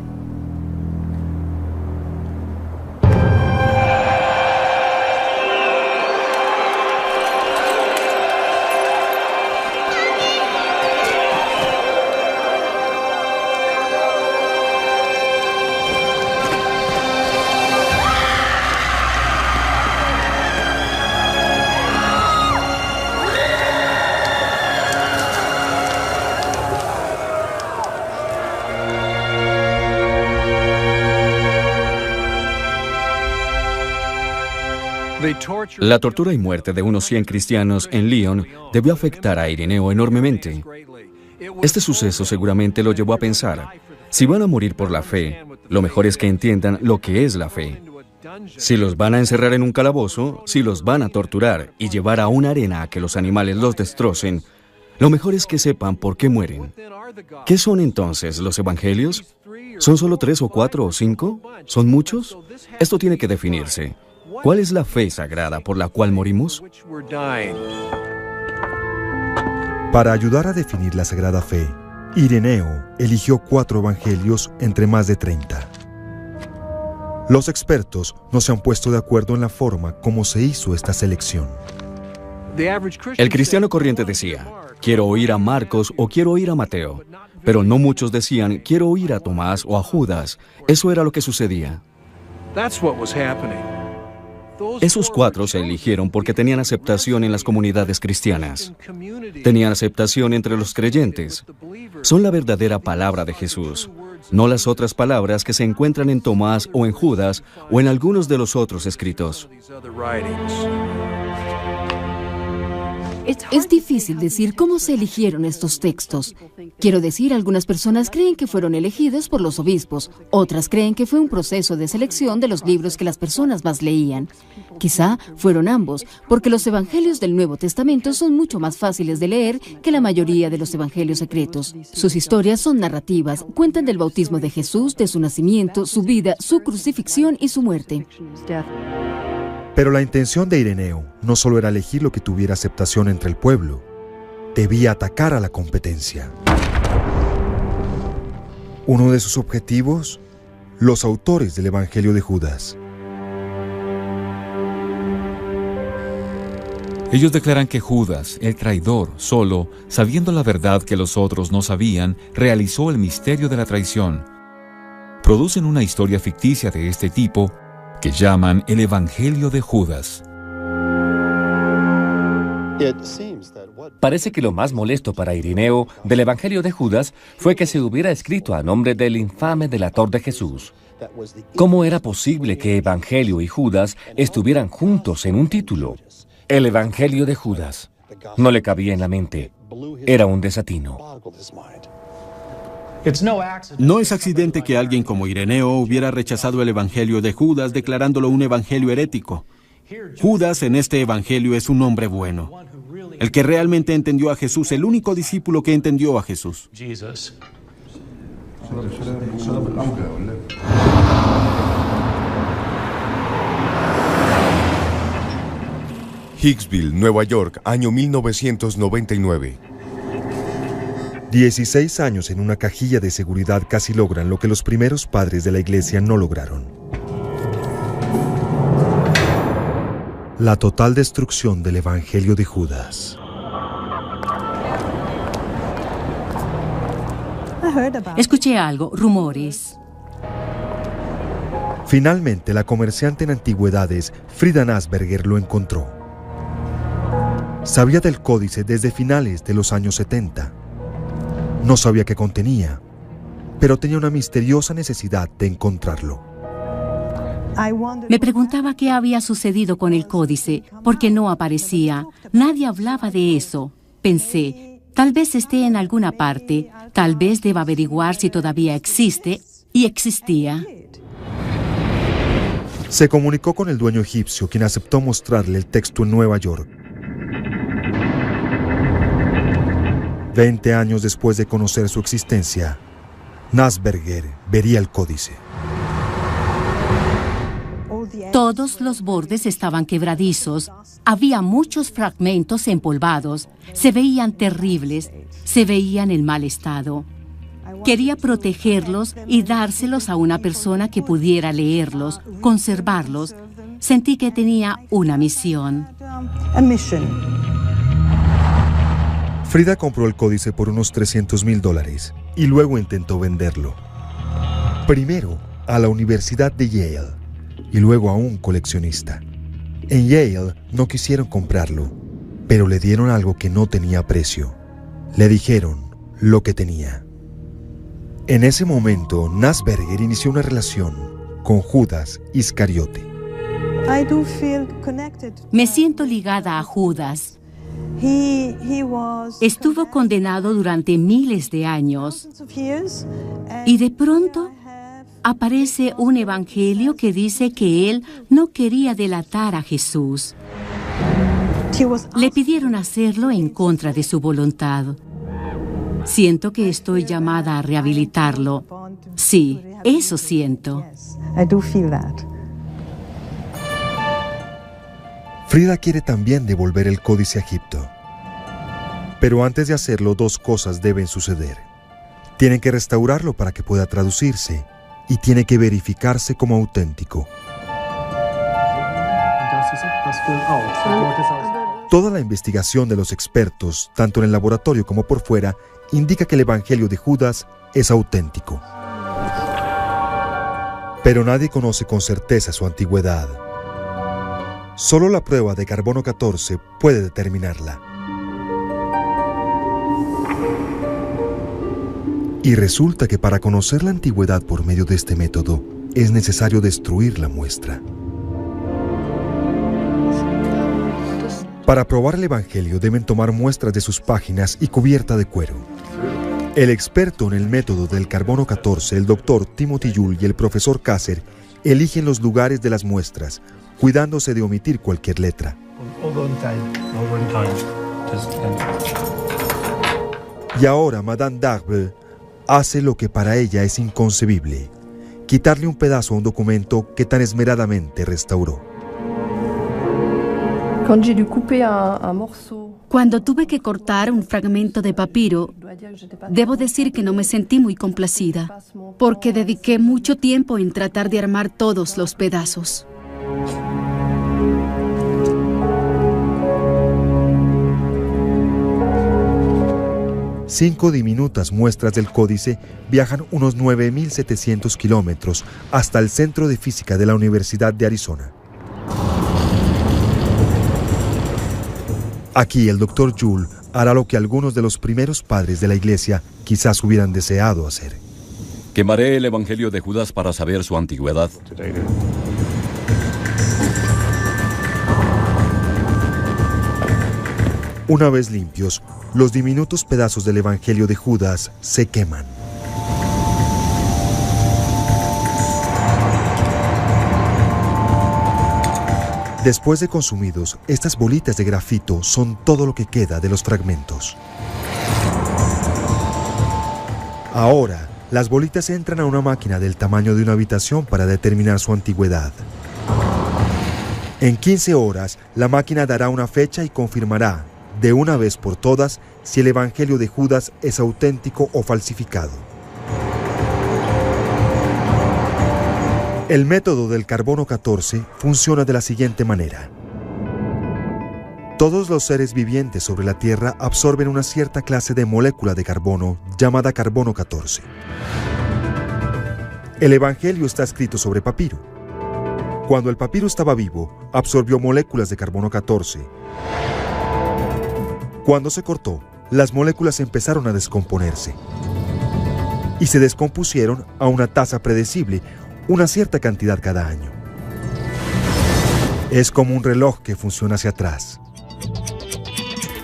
La tortura y muerte de unos 100 cristianos en Lyon debió afectar a Ireneo enormemente. Este suceso seguramente lo llevó a pensar, si van a morir por la fe, lo mejor es que entiendan lo que es la fe. Si los van a encerrar en un calabozo, si los van a torturar y llevar a una arena a que los animales los destrocen, lo mejor es que sepan por qué mueren. ¿Qué son entonces los evangelios? ¿Son solo 3 o 4 o 5? ¿Son muchos? Esto tiene que definirse. ¿Cuál es la fe sagrada por la cual morimos? Para ayudar a definir la sagrada fe, Ireneo eligió 4 evangelios entre más de 30. Los expertos no se han puesto de acuerdo en la forma como se hizo esta selección. El cristiano corriente decía, quiero oír a Marcos o quiero oír a Mateo. Pero no muchos decían, quiero oír a Tomás o a Judas. Eso era lo que sucedía. Esos 4 se eligieron porque tenían aceptación en las comunidades cristianas. Tenían aceptación entre los creyentes. Son la verdadera palabra de Jesús, no las otras palabras que se encuentran en Tomás o en Judas o en algunos de los otros escritos. Es difícil decir cómo se eligieron estos textos. Quiero decir, algunas personas creen que fueron elegidos por los obispos, otras creen que fue un proceso de selección de los libros que las personas más leían. Quizá fueron ambos, porque los evangelios del Nuevo Testamento son mucho más fáciles de leer que la mayoría de los evangelios secretos. Sus historias son narrativas, cuentan del bautismo de Jesús, de su nacimiento, su vida, su crucifixión y su muerte. Pero la intención de Ireneo no solo era elegir lo que tuviera aceptación entre el pueblo, debía atacar a la competencia. Uno de sus objetivos, los autores del Evangelio de Judas. Ellos declaran que Judas, el traidor, solo, sabiendo la verdad que los otros no sabían, realizó el misterio de la traición. Producen una historia ficticia de este tipo que llaman el Evangelio de Judas. Parece que lo más molesto para Ireneo del Evangelio de Judas fue que se hubiera escrito a nombre del infame delator de Jesús. ¿Cómo era posible que Evangelio y Judas estuvieran juntos en un título? El Evangelio de Judas. No le cabía en la mente. Era un desatino. No es accidente que alguien como Ireneo hubiera rechazado el Evangelio de Judas declarándolo un evangelio herético. Judas en este evangelio es un hombre bueno, el que realmente entendió a Jesús, el único discípulo que entendió a Jesús. Hicksville, Nueva York, año 1999. 16 años en una cajilla de seguridad casi logran lo que los primeros padres de la iglesia no lograron. La total destrucción del Evangelio de Judas. Escuché algo, rumores. Finalmente, la comerciante en antigüedades, Frida Nasberger, lo encontró. Sabía del códice desde finales de los años 70. No sabía qué contenía, pero tenía una misteriosa necesidad de encontrarlo. Me preguntaba qué había sucedido con el códice, porque no aparecía. Nadie hablaba de eso. Pensé, tal vez esté en alguna parte, tal vez deba averiguar si todavía existe, y existía. Se comunicó con el dueño egipcio, quien aceptó mostrarle el texto en Nueva York. 20 años después de conocer su existencia, Nasberger vería el códice. Todos los bordes estaban quebradizos, había muchos fragmentos empolvados, se veían terribles, se veían en mal estado. Quería protegerlos y dárselos a una persona que pudiera leerlos, conservarlos. Sentí que tenía una misión. Frida compró el códice por unos $300,000 y luego intentó venderlo. Primero a la Universidad de Yale y luego a un coleccionista. En Yale no quisieron comprarlo, pero le dieron algo que no tenía precio. Le dijeron lo que tenía. En ese momento, Nasberger inició una relación con Judas Iscariote. Me siento ligada a Judas. Estuvo condenado durante miles de años y de pronto aparece un evangelio que dice que él no quería delatar a Jesús. Le pidieron hacerlo en contra de su voluntad. Siento que estoy llamada a rehabilitarlo. Sí, eso siento. Frida quiere también devolver el códice a Egipto. Pero antes de hacerlo, dos cosas deben suceder. Tienen que restaurarlo para que pueda traducirse y tiene que verificarse como auténtico. Toda la investigación de los expertos, tanto en el laboratorio como por fuera, indica que el Evangelio de Judas es auténtico. Pero nadie conoce con certeza su antigüedad. Solo la prueba de carbono 14 puede determinarla. Y resulta que para conocer la antigüedad por medio de este método, es necesario destruir la muestra. Para probar el Evangelio deben tomar muestras de sus páginas y cubierta de cuero. El experto en el método del carbono 14, el doctor Timothy Yule y el profesor Kasser, eligen los lugares de las muestras, cuidándose de omitir cualquier letra. Y ahora Madame Darbe hace lo que para ella es inconcebible: quitarle un pedazo a un documento que tan esmeradamente restauró. Cuando tuve que cortar un fragmento de papiro, debo decir que no me sentí muy complacida, porque dediqué mucho tiempo en tratar de armar todos los pedazos. Cinco diminutas muestras del códice viajan unos 9.700 kilómetros hasta el Centro de Física de la Universidad de Arizona. Aquí el Dr. Yule hará lo que algunos de los primeros padres de la Iglesia quizás hubieran deseado hacer. Quemaré el Evangelio de Judas para saber su antigüedad. Una vez limpios, los diminutos pedazos del Evangelio de Judas se queman. Después de consumidos, estas bolitas de grafito son todo lo que queda de los fragmentos. Ahora, las bolitas entran a una máquina del tamaño de una habitación para determinar su antigüedad. En 15 horas, la máquina dará una fecha y confirmará, de una vez por todas, si el Evangelio de Judas es auténtico o falsificado. El método del carbono 14 funciona de la siguiente manera. Todos los seres vivientes sobre la Tierra absorben una cierta clase de molécula de carbono llamada carbono 14. El Evangelio está escrito sobre papiro. Cuando el papiro estaba vivo, absorbió moléculas de carbono 14. Cuando se cortó, las moléculas empezaron a descomponerse. Y se descompusieron a una tasa predecible, una cierta cantidad cada año. Es como un reloj que funciona hacia atrás.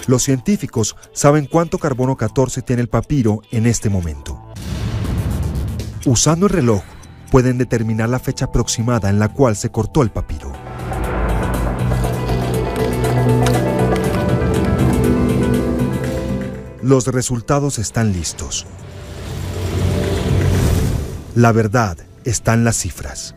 Los científicos saben cuánto carbono 14 tiene el papiro en este momento. Usando el reloj, pueden determinar la fecha aproximada en la cual se cortó el papiro. Los resultados están listos. La verdad está en las cifras.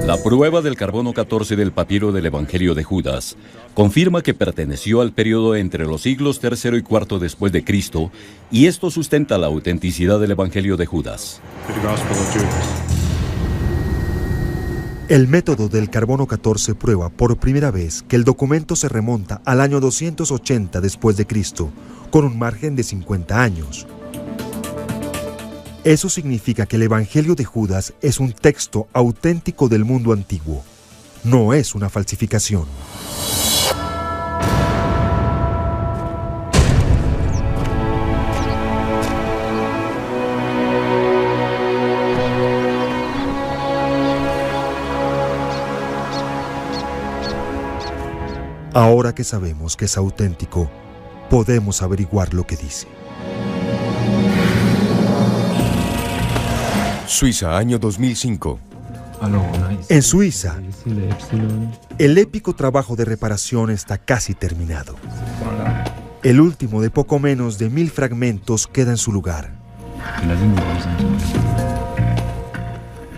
La prueba del carbono 14 del papiro del Evangelio de Judas confirma que perteneció al periodo entre los siglos III y IV después de Cristo, y esto sustenta la autenticidad del Evangelio de Judas. El método del carbono 14 prueba por primera vez que el documento se remonta al año 280 después de Cristo, con un margen de 50 años. Eso significa que el Evangelio de Judas es un texto auténtico del mundo antiguo. No es una falsificación. Ahora que sabemos que es auténtico, podemos averiguar lo que dice. Suiza, año 2005. En Suiza, el épico trabajo de reparación está casi terminado. El último de poco menos de 1000 fragmentos queda en su lugar.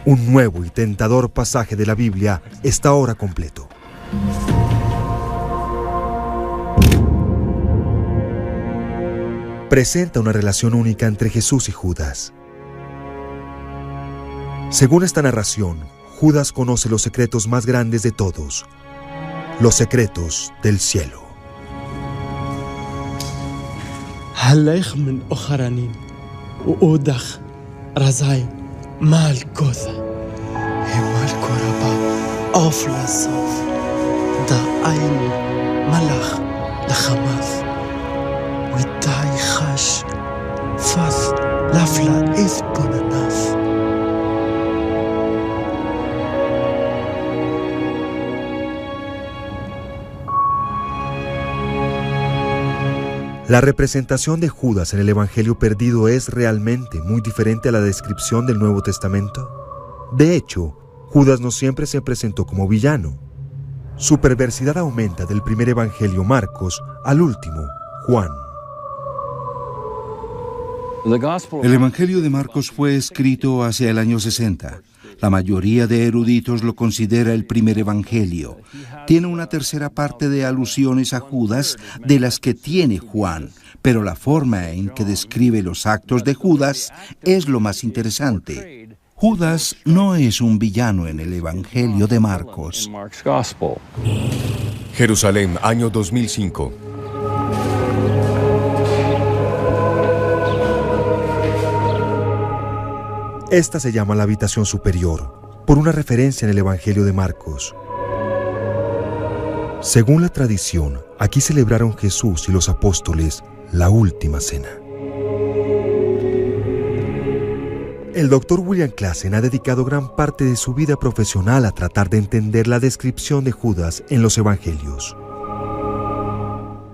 Un nuevo y tentador pasaje de la Biblia está ahora completo. Presenta una relación única entre Jesús y Judas. Según esta narración, Judas conoce los secretos más grandes de todos, los secretos del cielo. هلايخ من أخرانين وأودخ رزاي مال كوثة مال كوربا أوفلا صوف دا أين ملخ لخماث والداي خاش فاث لافلا إذ بونناف. La representación de Judas en el Evangelio perdido es realmente muy diferente a la descripción del Nuevo Testamento. De hecho, Judas no siempre se presentó como villano. Su perversidad aumenta del primer Evangelio Marcos al último, Juan. El Evangelio de Marcos fue escrito hacia el año 60. La mayoría de eruditos lo considera el primer evangelio. Tiene una tercera parte de alusiones a Judas de las que tiene Juan, pero la forma en que describe los actos de Judas es lo más interesante. Judas no es un villano en el Evangelio de Marcos. Jerusalén, año 2005. Esta se llama la habitación superior, por una referencia en el Evangelio de Marcos. Según la tradición, aquí celebraron Jesús y los apóstoles la última cena. El Dr. William Classen ha dedicado gran parte de su vida profesional a tratar de entender la descripción de Judas en los Evangelios.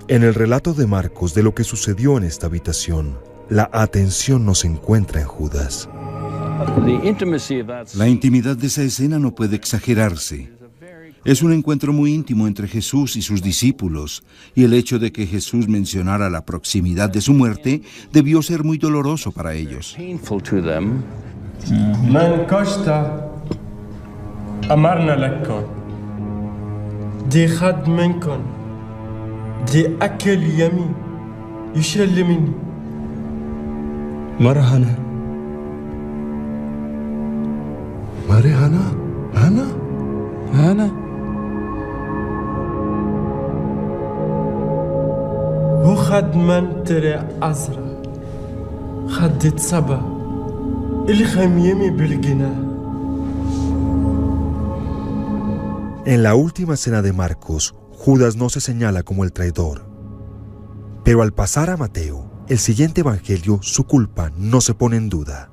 En el relato de Marcos de lo que sucedió en esta habitación, la atención no se encuentra en Judas. La intimidad de esa escena no puede exagerarse. Es un encuentro muy íntimo entre Jesús y sus discípulos, y el hecho de que Jesús mencionara la proximidad de su muerte debió ser muy doloroso para ellos. من كشت أمرنا لكم دي خد منكم دي أكل يمين يشل مني مرهنة مرهنة أنا هو خد من تري أزرع خدت صبا اللي خميمي بالجناه. En la última cena de Marcos, Judas no se señala como el traidor. Pero al pasar a Mateo, el siguiente evangelio, su culpa no se pone en duda.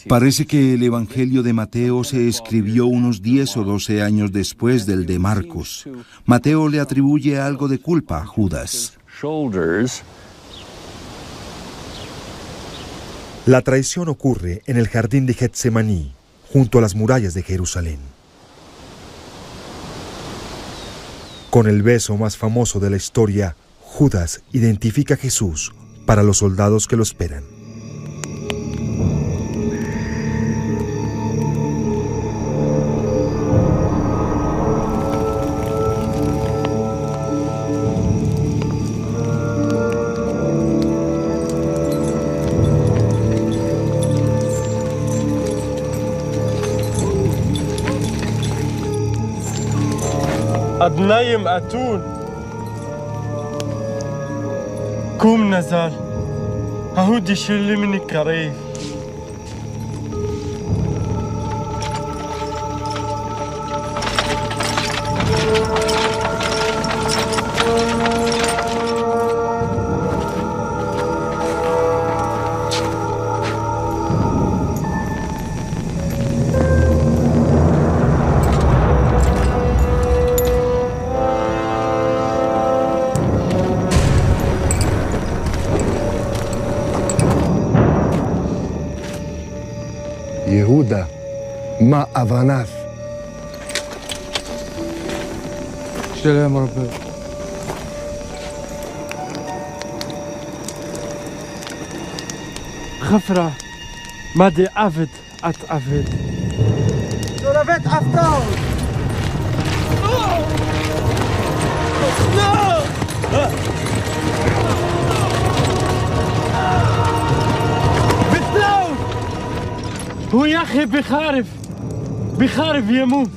Parece que el Evangelio de Mateo se escribió unos 10 o 12 años después del de Marcos. Mateo le atribuye algo de culpa a Judas. La traición ocurre en el jardín de Getsemaní, junto a las murallas de Jerusalén. Con el beso más famoso de la historia, Judas identifica a Jesús para los soldados que lo esperan. أدنايم أتون كوم نزال هودي شلي مني كريف יהודה, מה אבנף? שלום רבי. חפרה, מה די עבד את עבד? שולבת עבדון! هو يا أخي بخارف يموت.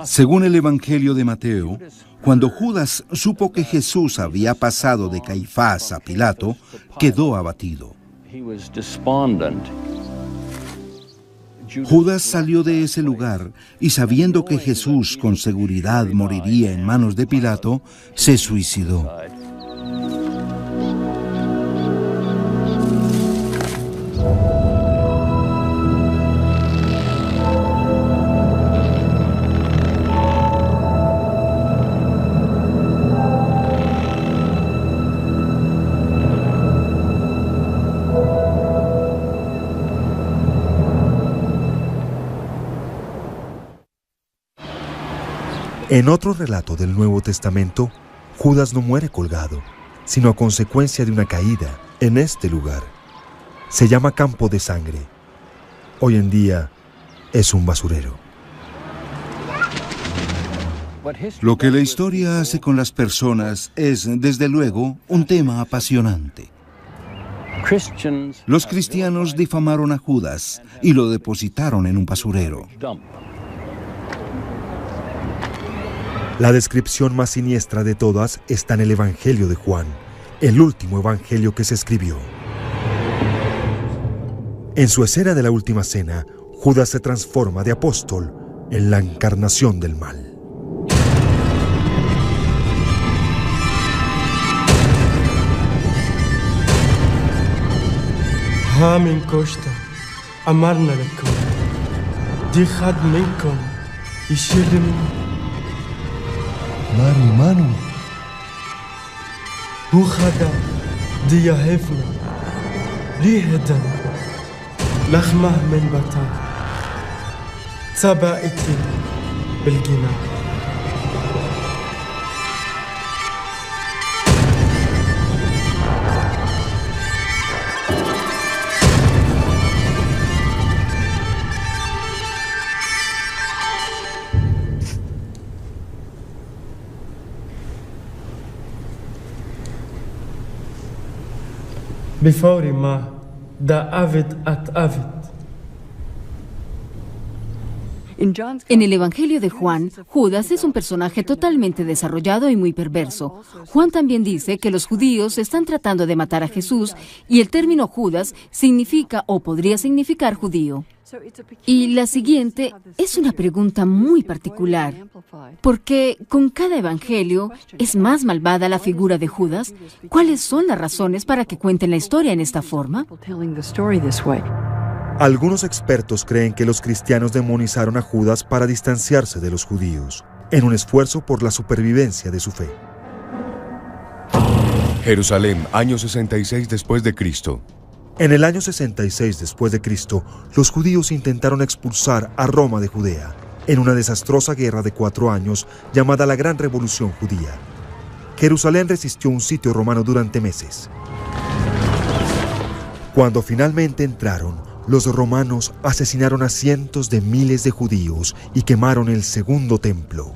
Según el Evangelio de Mateo, cuando Judas supo que Jesús había pasado de Caifás a Pilato, quedó abatido. Judas salió de ese lugar y, sabiendo que Jesús con seguridad moriría en manos de Pilato, se suicidó. En otro relato del Nuevo Testamento, Judas no muere colgado, sino a consecuencia de una caída en este lugar. Se llama Campo de Sangre. Hoy en día es un basurero. Lo que la historia hace con las personas es, desde luego, un tema apasionante. Los cristianos difamaron a Judas y lo depositaron en un basurero. La descripción más siniestra de todas está en el Evangelio de Juan, el último evangelio que se escribió. En su escena de la última cena, Judas se transforma de apóstol en la encarnación del mal. ها من كشتة أمرنا لكم دي خد منكم يشيل مني ماري مانو هو خدا دي يهفنا ليه هدن لخمه من بطا تبعتي بالجناح بفوري ما دا أفد أفد. En el Evangelio de Juan, Judas es un personaje totalmente desarrollado y muy perverso. Juan también dice que los judíos están tratando de matar a Jesús y el término Judas significa o podría significar judío. Y la siguiente es una pregunta muy particular, porque con cada evangelio es más malvada la figura de Judas. ¿Cuáles son las razones para que cuenten la historia en esta forma? Algunos expertos creen que los cristianos demonizaron a Judas para distanciarse de los judíos, en un esfuerzo por la supervivencia de su fe. Jerusalén, año 66 después de Cristo. En el año 66 después de Cristo, los judíos intentaron expulsar a Roma de Judea, en una desastrosa guerra de 4 años llamada la Gran Revolución Judía. Jerusalén resistió un sitio romano durante meses. Cuando finalmente entraron, los romanos asesinaron a cientos de miles de judíos y quemaron el segundo templo,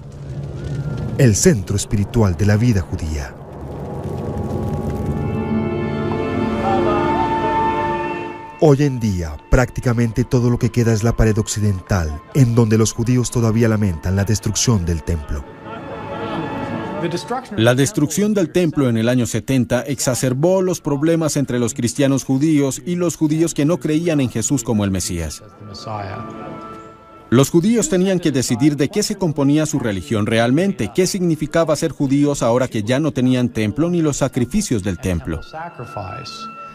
el centro espiritual de la vida judía. Hoy en día, prácticamente todo lo que queda es la pared occidental, en donde los judíos todavía lamentan la destrucción del templo. La destrucción del templo en el año 70 exacerbó los problemas entre los cristianos judíos y los judíos que no creían en Jesús como el Mesías. Los judíos tenían que decidir de qué se componía su religión realmente, qué significaba ser judíos ahora que ya no tenían templo ni los sacrificios del templo.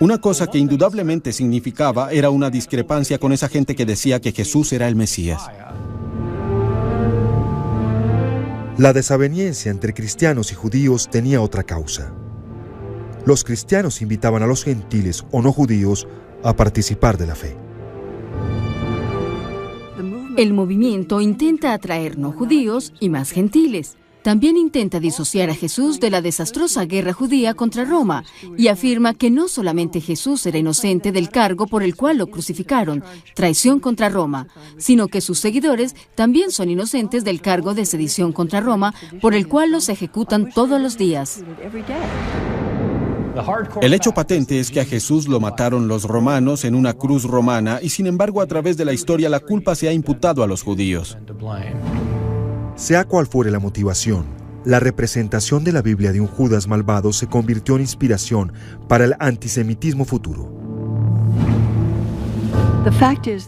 Una cosa que indudablemente significaba era una discrepancia con esa gente que decía que Jesús era el Mesías. La desaveniencia entre cristianos y judíos tenía otra causa. Los cristianos invitaban a los gentiles o no judíos a participar de la fe. El movimiento intenta atraer no judíos y más gentiles. También intenta disociar a Jesús de la desastrosa guerra judía contra Roma y afirma que no solamente Jesús era inocente del cargo por el cual lo crucificaron, traición contra Roma, sino que sus seguidores también son inocentes del cargo de sedición contra Roma por el cual los ejecutan todos los días. El hecho patente es que a Jesús lo mataron los romanos en una cruz romana y sin embargo a través de la historia la culpa se ha imputado a los judíos. Sea cual fuere la motivación, la representación de la Biblia de un Judas malvado se convirtió en inspiración para el antisemitismo futuro.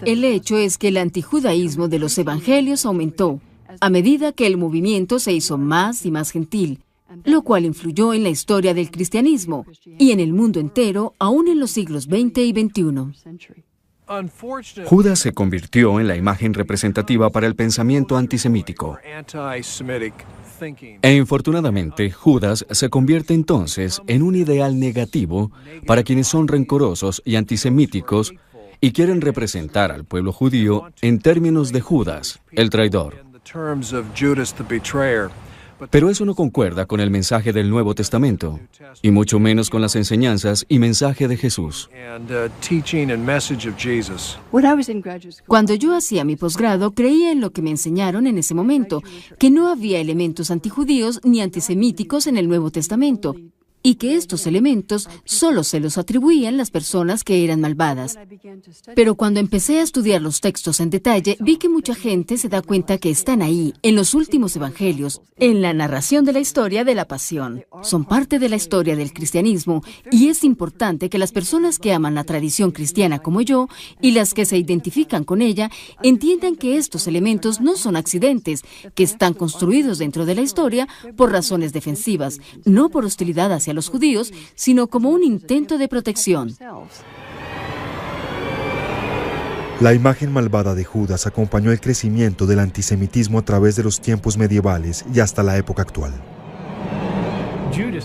El hecho es que el antijudaísmo de los evangelios aumentó a medida que el movimiento se hizo más y más gentil, lo cual influyó en la historia del cristianismo y en el mundo entero, aún en los siglos XX y XXI. Judas se convirtió en la imagen representativa para el pensamiento antisemítico. E infortunadamente, Judas se convierte entonces en un ideal negativo para quienes son rencorosos y antisemíticos y quieren representar al pueblo judío en términos de Judas, el traidor. Pero eso no concuerda con el mensaje del Nuevo Testamento, y mucho menos con las enseñanzas y mensaje de Jesús. Cuando yo hacía mi posgrado, creía en lo que me enseñaron en ese momento, que no había elementos antijudíos ni antisemíticos en el Nuevo Testamento, y que estos elementos solo se los atribuían las personas que eran malvadas. Pero cuando empecé a estudiar los textos en detalle, vi que mucha gente se da cuenta que están ahí, en los últimos evangelios, en la narración de la historia de la pasión. Son parte de la historia del cristianismo, y es importante que las personas que aman la tradición cristiana como yo, y las que se identifican con ella, entiendan que estos elementos no son accidentes, que están construidos dentro de la historia por razones defensivas, no por hostilidad hacia los judíos, sino como un intento de protección. La imagen malvada de Judas acompañó el crecimiento del antisemitismo a través de los tiempos medievales y hasta la época actual.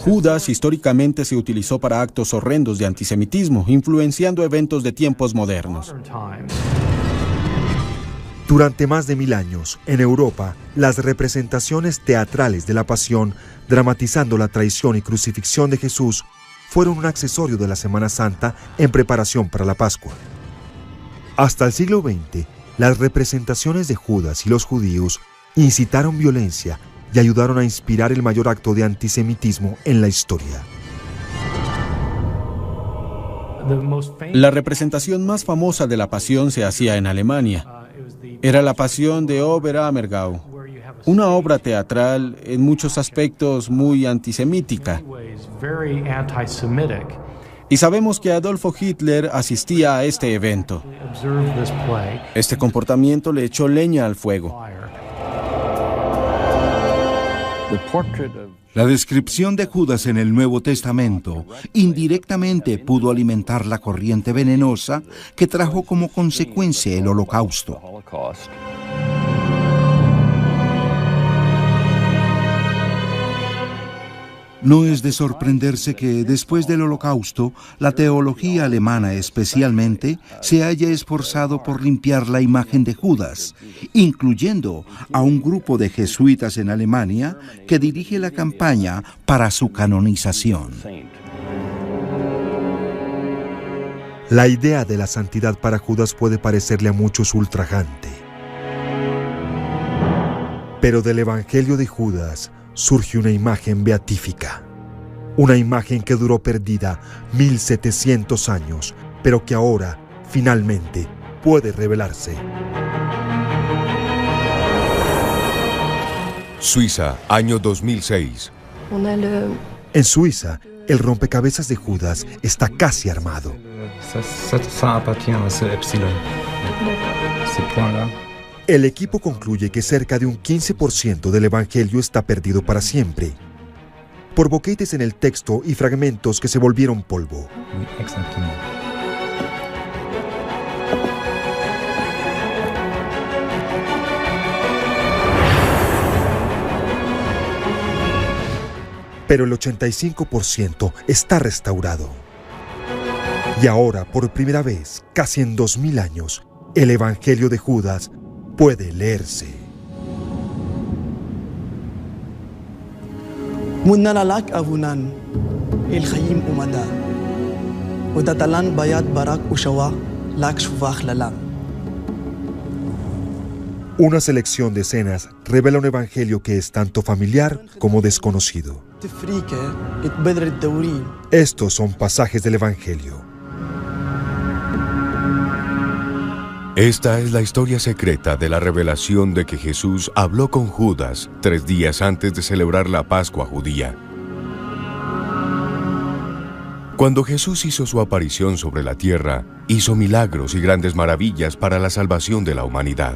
Judas históricamente se utilizó para actos horrendos de antisemitismo, influenciando eventos de tiempos modernos. Durante más de 1000 años, en Europa, las representaciones teatrales de la pasión, dramatizando la traición y crucifixión de Jesús, fueron un accesorio de la Semana Santa en preparación para la Pascua. Hasta el siglo XX, las representaciones de Judas y los judíos incitaron violencia y ayudaron a inspirar el mayor acto de antisemitismo en la historia. La representación más famosa de la pasión se hacía en Alemania. Era la Pasión de Oberammergau, una obra teatral en muchos aspectos muy antisemítica. Y sabemos que Adolfo Hitler asistía a este evento. Este comportamiento le echó leña al fuego. La descripción de Judas en el Nuevo Testamento indirectamente pudo alimentar la corriente venenosa que trajo como consecuencia el Holocausto. No es de sorprenderse que después del Holocausto, la teología alemana especialmente se haya esforzado por limpiar la imagen de Judas, incluyendo a un grupo de jesuitas en Alemania que dirige la campaña para su canonización. La idea de la santidad para Judas puede parecerle a muchos ultrajante. Pero del Evangelio de Judas surge una imagen beatífica. Una imagen que duró perdida 1700 años, pero que ahora, finalmente, puede revelarse. Suiza, año 2006. En Suiza, el rompecabezas de Judas está casi armado. El equipo concluye que cerca de un 15% del Evangelio está perdido para siempre, por boquetes en el texto y fragmentos que se volvieron polvo. Pero el 85% está restaurado. Y ahora, por primera vez, casi en 2000 años, el Evangelio de Judas puede leerse. Munnalalak avunan el khayim umada udatalan bayat barak ushawa lak shuvach lalam. Una selección de escenas revela un evangelio que es tanto familiar como desconocido. Estos son pasajes del Evangelio. Esta es la historia secreta de la revelación de que Jesús habló con Judas 3 días antes de celebrar la Pascua judía. Cuando Jesús hizo su aparición sobre la tierra, hizo milagros y grandes maravillas para la salvación de la humanidad.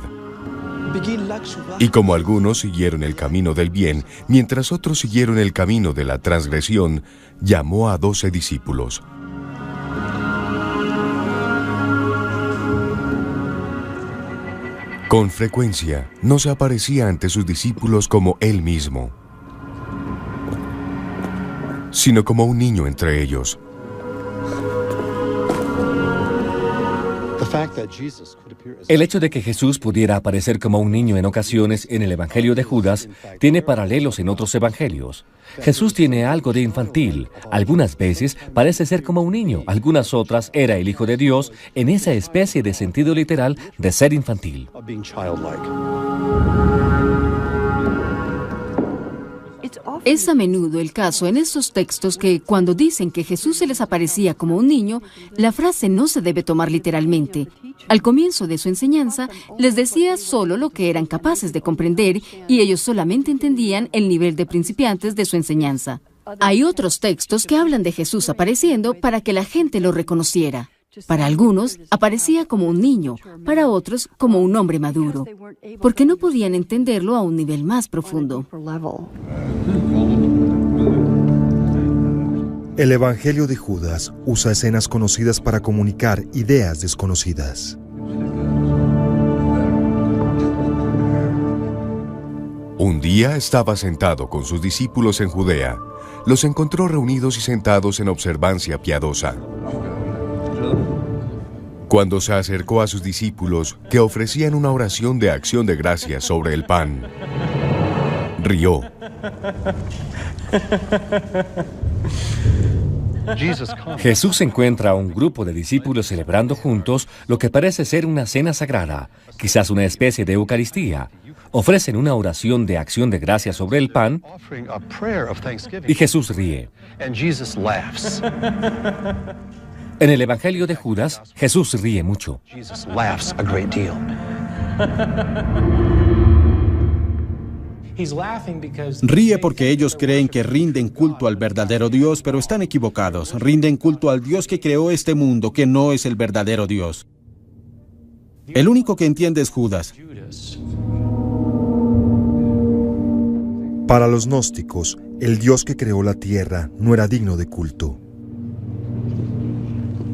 Y como algunos siguieron el camino del bien, mientras otros siguieron el camino de la transgresión, llamó a 12 discípulos. Con frecuencia, no se aparecía ante sus discípulos como Él mismo, sino como un niño entre ellos. El hecho de que Jesús pudiera aparecer como un niño en ocasiones en el Evangelio de Judas tiene paralelos en otros evangelios. Jesús tiene algo de infantil. Algunas veces parece ser como un niño, algunas otras era el Hijo de Dios en esa especie de sentido literal de ser infantil. Es a menudo el caso en estos textos que, cuando dicen que Jesús se les aparecía como un niño, la frase no se debe tomar literalmente. Al comienzo de su enseñanza, les decía solo lo que eran capaces de comprender y ellos solamente entendían el nivel de principiantes de su enseñanza. Hay otros textos que hablan de Jesús apareciendo para que la gente lo reconociera. Para algunos, aparecía como un niño, para otros, como un hombre maduro, porque no podían entenderlo a un nivel más profundo. El Evangelio de Judas usa escenas conocidas para comunicar ideas desconocidas. Un día estaba sentado con sus discípulos en Judea. Los encontró reunidos y sentados en observancia piadosa. Cuando se acercó a sus discípulos, que ofrecían una oración de acción de gracias sobre el pan, rió. Jesús encuentra a un grupo de discípulos celebrando juntos lo que parece ser una cena sagrada, quizás una especie de Eucaristía. Ofrecen una oración de acción de gracias sobre el pan y Jesús ríe. En el Evangelio de Judas, Jesús ríe mucho. Ríe porque ellos creen que rinden culto al verdadero Dios, pero están equivocados. Rinden culto al Dios que creó este mundo, que no es el verdadero Dios. El único que entiende es Judas. Para los gnósticos, el Dios que creó la tierra no era digno de culto.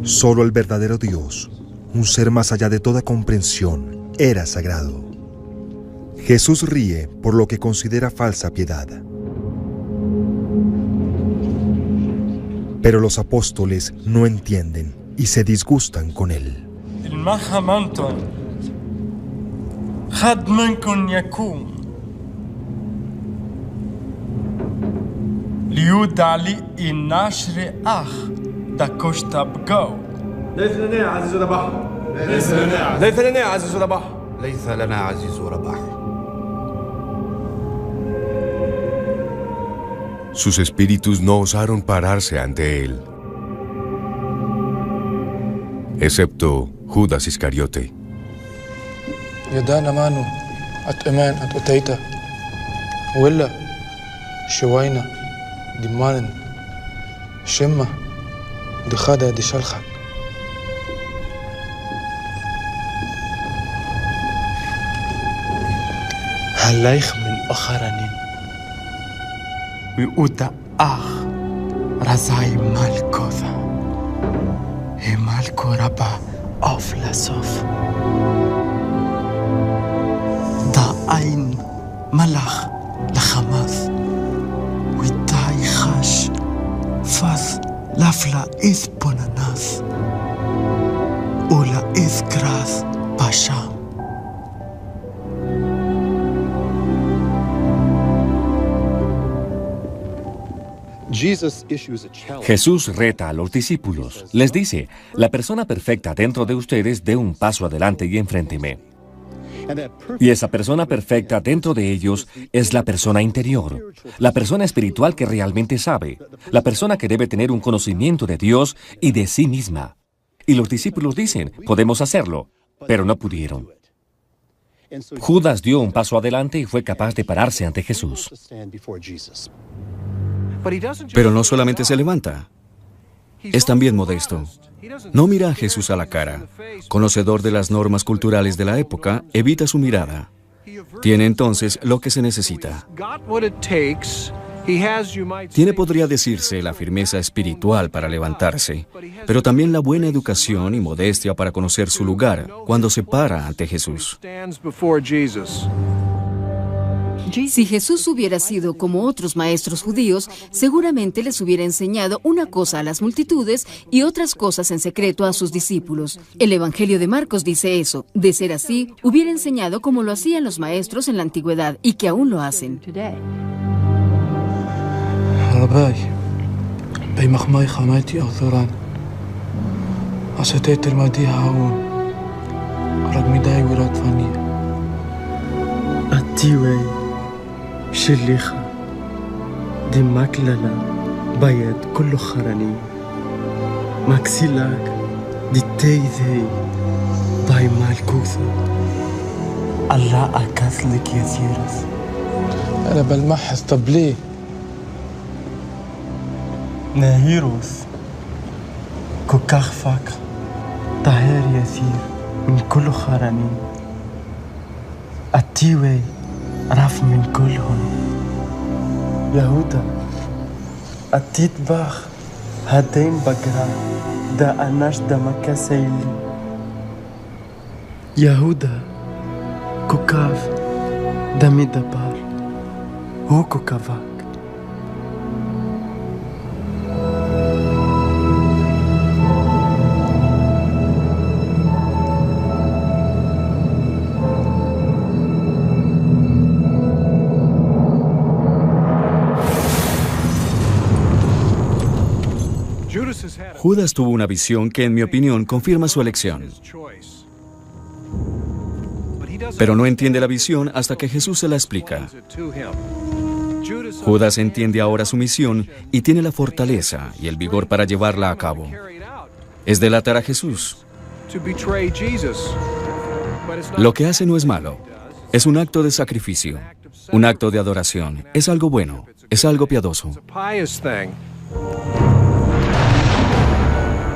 Solo el verdadero Dios, un ser más allá de toda comprensión, era sagrado. Jesús ríe por lo que considera falsa piedad. Pero los apóstoles no entienden y se disgustan con él. Sus espíritus no osaron pararse ante él, excepto Judas Iscariote. هلايخ من أخرنين ويقوتا أخ رزاي مالكوذا هي مالكو ربا أفلسوف دا أين ملخ لخماث ويتاي خاش فاث لفلا إذ بوناناث ولا إذ كراث باشام. Jesús reta a los discípulos. Les dice, la persona perfecta dentro de ustedes dé un paso adelante y enfrénteme. Y esa persona perfecta dentro de ellos es la persona interior, la persona espiritual que realmente sabe, la persona que debe tener un conocimiento de Dios y de sí misma. Y los discípulos dicen, podemos hacerlo, pero no pudieron. Judas dio un paso adelante y fue capaz de pararse ante Jesús. Pero no solamente se levanta, es también modesto. No mira a Jesús a la cara. Conocedor de las normas culturales de la época, evita su mirada. Tiene entonces lo que se necesita. Tiene, podría decirse, la firmeza espiritual para levantarse, pero también la buena educación y modestia para conocer su lugar cuando se para ante Jesús. Si Jesús hubiera sido como otros maestros judíos, seguramente les hubiera enseñado una cosa a las multitudes y otras cosas en secreto a sus discípulos. El Evangelio de Marcos dice eso. De ser así, hubiera enseñado como lo hacían los maestros en la antigüedad y que aún lo hacen. شليخة دي ماكللا بيض كله خراني ماكسيلاك دي تيذي باي مالكوثة الله أكاثلك يا سيرس أنا بلمحس طب ليه ناهيروس كوكاخفاك طاهر يسير من كل خراني التيوي رف من كلهم يهودا التيت باخ هدين بقرا دا أناش دا مكا سيلي يهودا كوكاف دمي دبار هو كوكافاك Judas tuvo una visión que, en mi opinión, confirma su elección. Pero no entiende la visión hasta que Jesús se la explica. Judas entiende ahora su misión y tiene la fortaleza y el vigor para llevarla a cabo. Es delatar a Jesús. Lo que hace no es malo. Es un acto de sacrificio, un acto de adoración. Es algo bueno, es algo piadoso.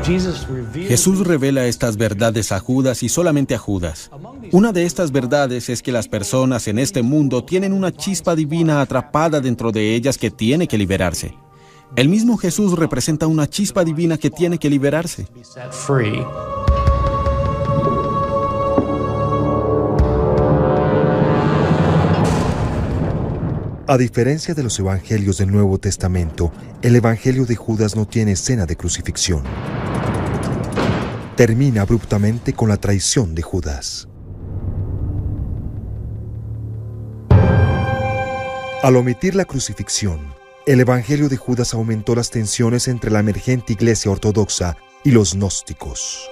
Jesús revela estas verdades a Judas y solamente a Judas. Una de estas verdades es que las personas en este mundo tienen una chispa divina atrapada dentro de ellas que tiene que liberarse. El mismo Jesús representa una chispa divina que tiene que liberarse. A diferencia de los evangelios del Nuevo Testamento, el evangelio de Judas no tiene escena de crucifixión. Termina abruptamente con la traición de Judas. Al omitir la crucifixión, el evangelio de Judas aumentó las tensiones entre la emergente iglesia ortodoxa y los gnósticos.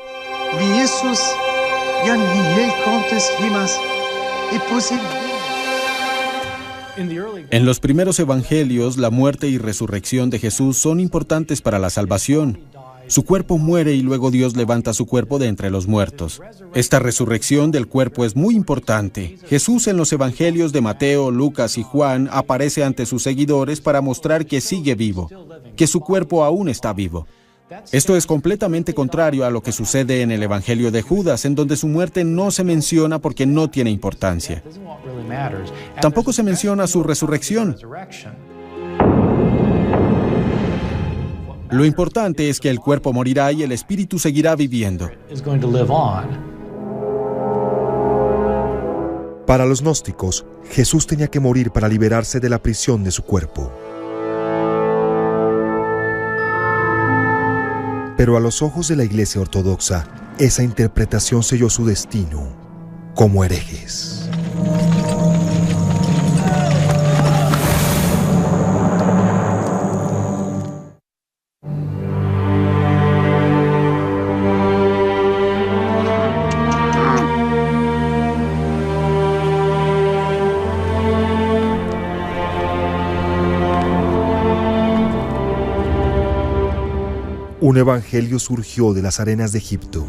En los primeros evangelios, la muerte y resurrección de Jesús son importantes para la salvación. Su cuerpo muere y luego Dios levanta su cuerpo de entre los muertos. Esta resurrección del cuerpo es muy importante. Jesús en los evangelios de Mateo, Lucas y Juan aparece ante sus seguidores para mostrar que sigue vivo, que su cuerpo aún está vivo. Esto es completamente contrario a lo que sucede en el evangelio de Judas, en donde su muerte no se menciona porque no tiene importancia. Tampoco se menciona su resurrección. Lo importante es que el cuerpo morirá y el espíritu seguirá viviendo. Para los gnósticos, Jesús tenía que morir para liberarse de la prisión de su cuerpo. Pero a los ojos de la Iglesia Ortodoxa, esa interpretación selló su destino como herejes. un evangelio surgió de las arenas de Egipto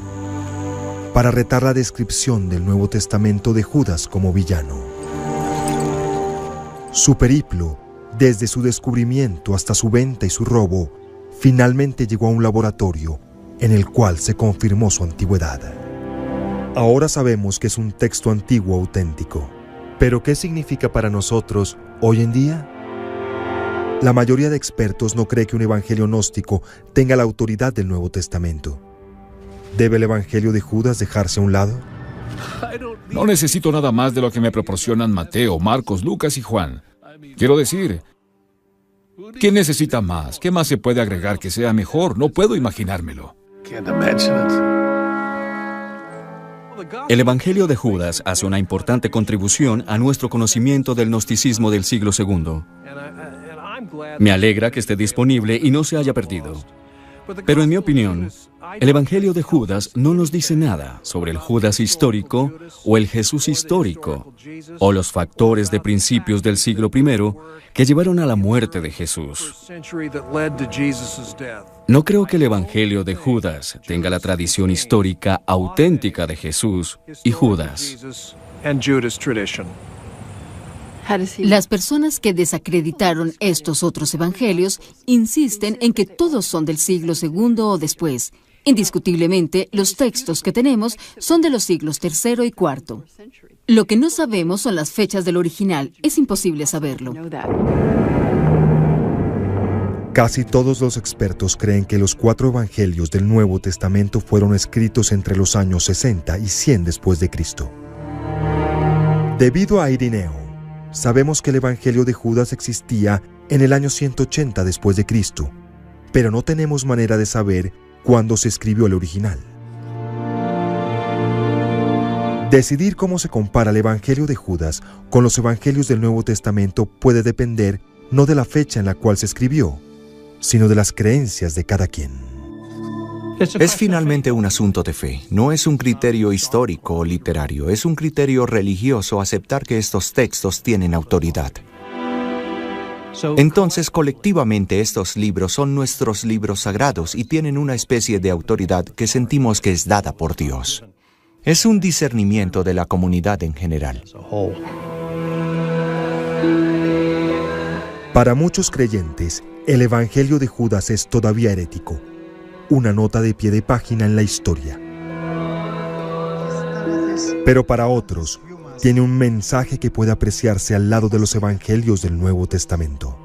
para retar la descripción del Nuevo Testamento de Judas como villano. Su periplo, desde su descubrimiento hasta su venta y su robo, finalmente llegó a un laboratorio en el cual se confirmó su antigüedad. Ahora sabemos que es un texto antiguo auténtico. ¿Pero qué significa para nosotros hoy en día? La mayoría de expertos no cree que un evangelio gnóstico tenga la autoridad del Nuevo Testamento. ¿Debe el evangelio de Judas dejarse a un lado? No necesito nada más de lo que me proporcionan Mateo, Marcos, Lucas y Juan. Quiero decir, ¿quién necesita más? ¿Qué más se puede agregar que sea mejor? No puedo imaginármelo. El Evangelio de Judas hace una importante contribución a nuestro conocimiento del gnosticismo del siglo II. Me alegra que esté disponible y no se haya perdido. Pero en mi opinión, el Evangelio de Judas no nos dice nada sobre el Judas histórico o el Jesús histórico, o los factores de principios del siglo I que llevaron a la muerte de Jesús. No creo que el Evangelio de Judas tenga la tradición histórica auténtica de Jesús y Judas. Las personas que desacreditaron estos otros evangelios insisten en que todos son del siglo II o después. Indiscutiblemente, los textos que tenemos son de los siglos III y IV. Lo que no sabemos son las fechas del original. Es imposible saberlo. Casi todos los expertos creen que los 4 evangelios del Nuevo Testamento fueron escritos entre los años 60 y 100 después de Cristo. Debido a Irineo, sabemos que el Evangelio de Judas existía en el año 180 después de Cristo, pero no tenemos manera de saber cuándo se escribió el original. Decidir cómo se compara el Evangelio de Judas con los Evangelios del Nuevo Testamento puede depender no de la fecha en la cual se escribió, sino de las creencias de cada quien. Es finalmente un asunto de fe, no es un criterio histórico o literario, es un criterio religioso aceptar que estos textos tienen autoridad. Entonces, colectivamente, estos libros son nuestros libros sagrados y tienen una especie de autoridad que sentimos que es dada por Dios. Es un discernimiento de la comunidad en general. Para muchos creyentes, el Evangelio de Judas es todavía herético, una nota de pie de página en la historia. Pero para otros, tiene un mensaje que puede apreciarse al lado de los evangelios del Nuevo Testamento.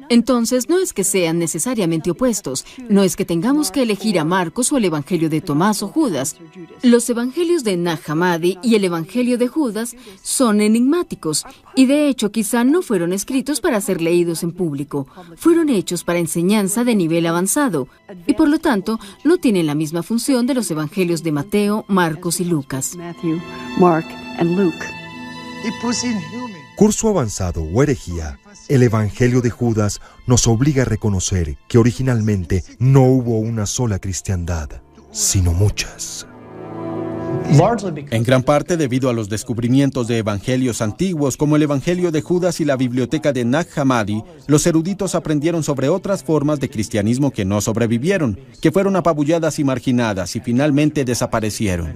Entonces, no es que sean necesariamente opuestos, no es que tengamos que elegir a Marcos o el Evangelio de Tomás o Judas. Los Evangelios de Nag Hammadi y el Evangelio de Judas son enigmáticos y de hecho quizá no fueron escritos para ser leídos en público, fueron hechos para enseñanza de nivel avanzado y por lo tanto no tienen la misma función de los Evangelios de Mateo, Marcos y Lucas. Curso avanzado o herejía, el Evangelio de Judas nos obliga a reconocer que originalmente no hubo una sola cristiandad, sino muchas. En gran parte debido a los descubrimientos de evangelios antiguos como el Evangelio de Judas y la biblioteca de Nag Hammadi, los eruditos aprendieron sobre otras formas de cristianismo que no sobrevivieron, que fueron apabulladas y marginadas y finalmente desaparecieron.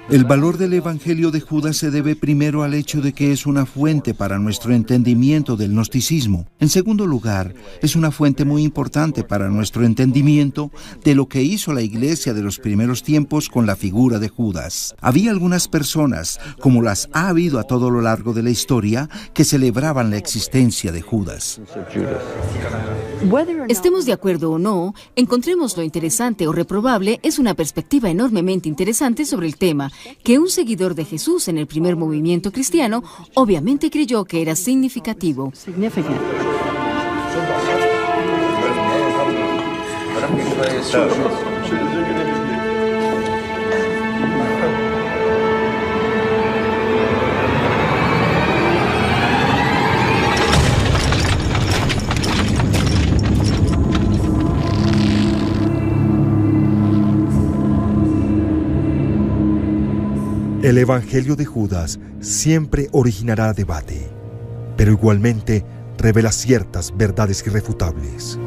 El valor del Evangelio de Judas se debe primero al hecho de que es una fuente para nuestro entendimiento del gnosticismo. En segundo lugar, es una fuente muy importante para nuestro entendimiento de lo que hizo la iglesia de los primeros tiempos con la figura de Judas. Había algunas personas, como las ha habido a todo lo largo de la historia, que celebraban la existencia de Judas. Estemos de acuerdo o no, encontremos lo interesante o reprobable, es una perspectiva enormemente interesante sobre el tema, que un seguidor de Jesús en el primer movimiento cristiano obviamente creyó que era significativo. El Evangelio de Judas siempre originará debate, pero igualmente revela ciertas verdades irrefutables.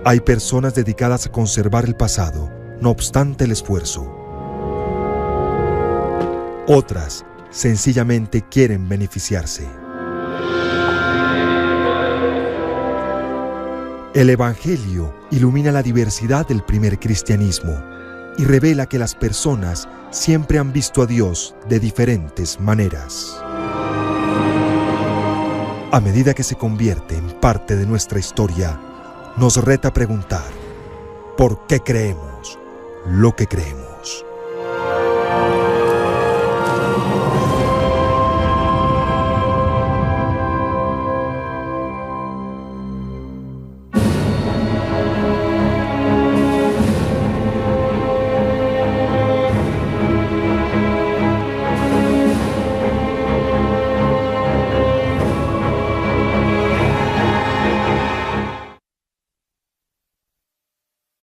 Hay personas dedicadas a conservar el pasado, no obstante el esfuerzo. Otras sencillamente quieren beneficiarse. El Evangelio ilumina la diversidad del primer cristianismo y revela que las personas siempre han visto a Dios de diferentes maneras. A medida que se convierte en parte de nuestra historia, nos reta a preguntar, ¿por qué creemos lo que creemos?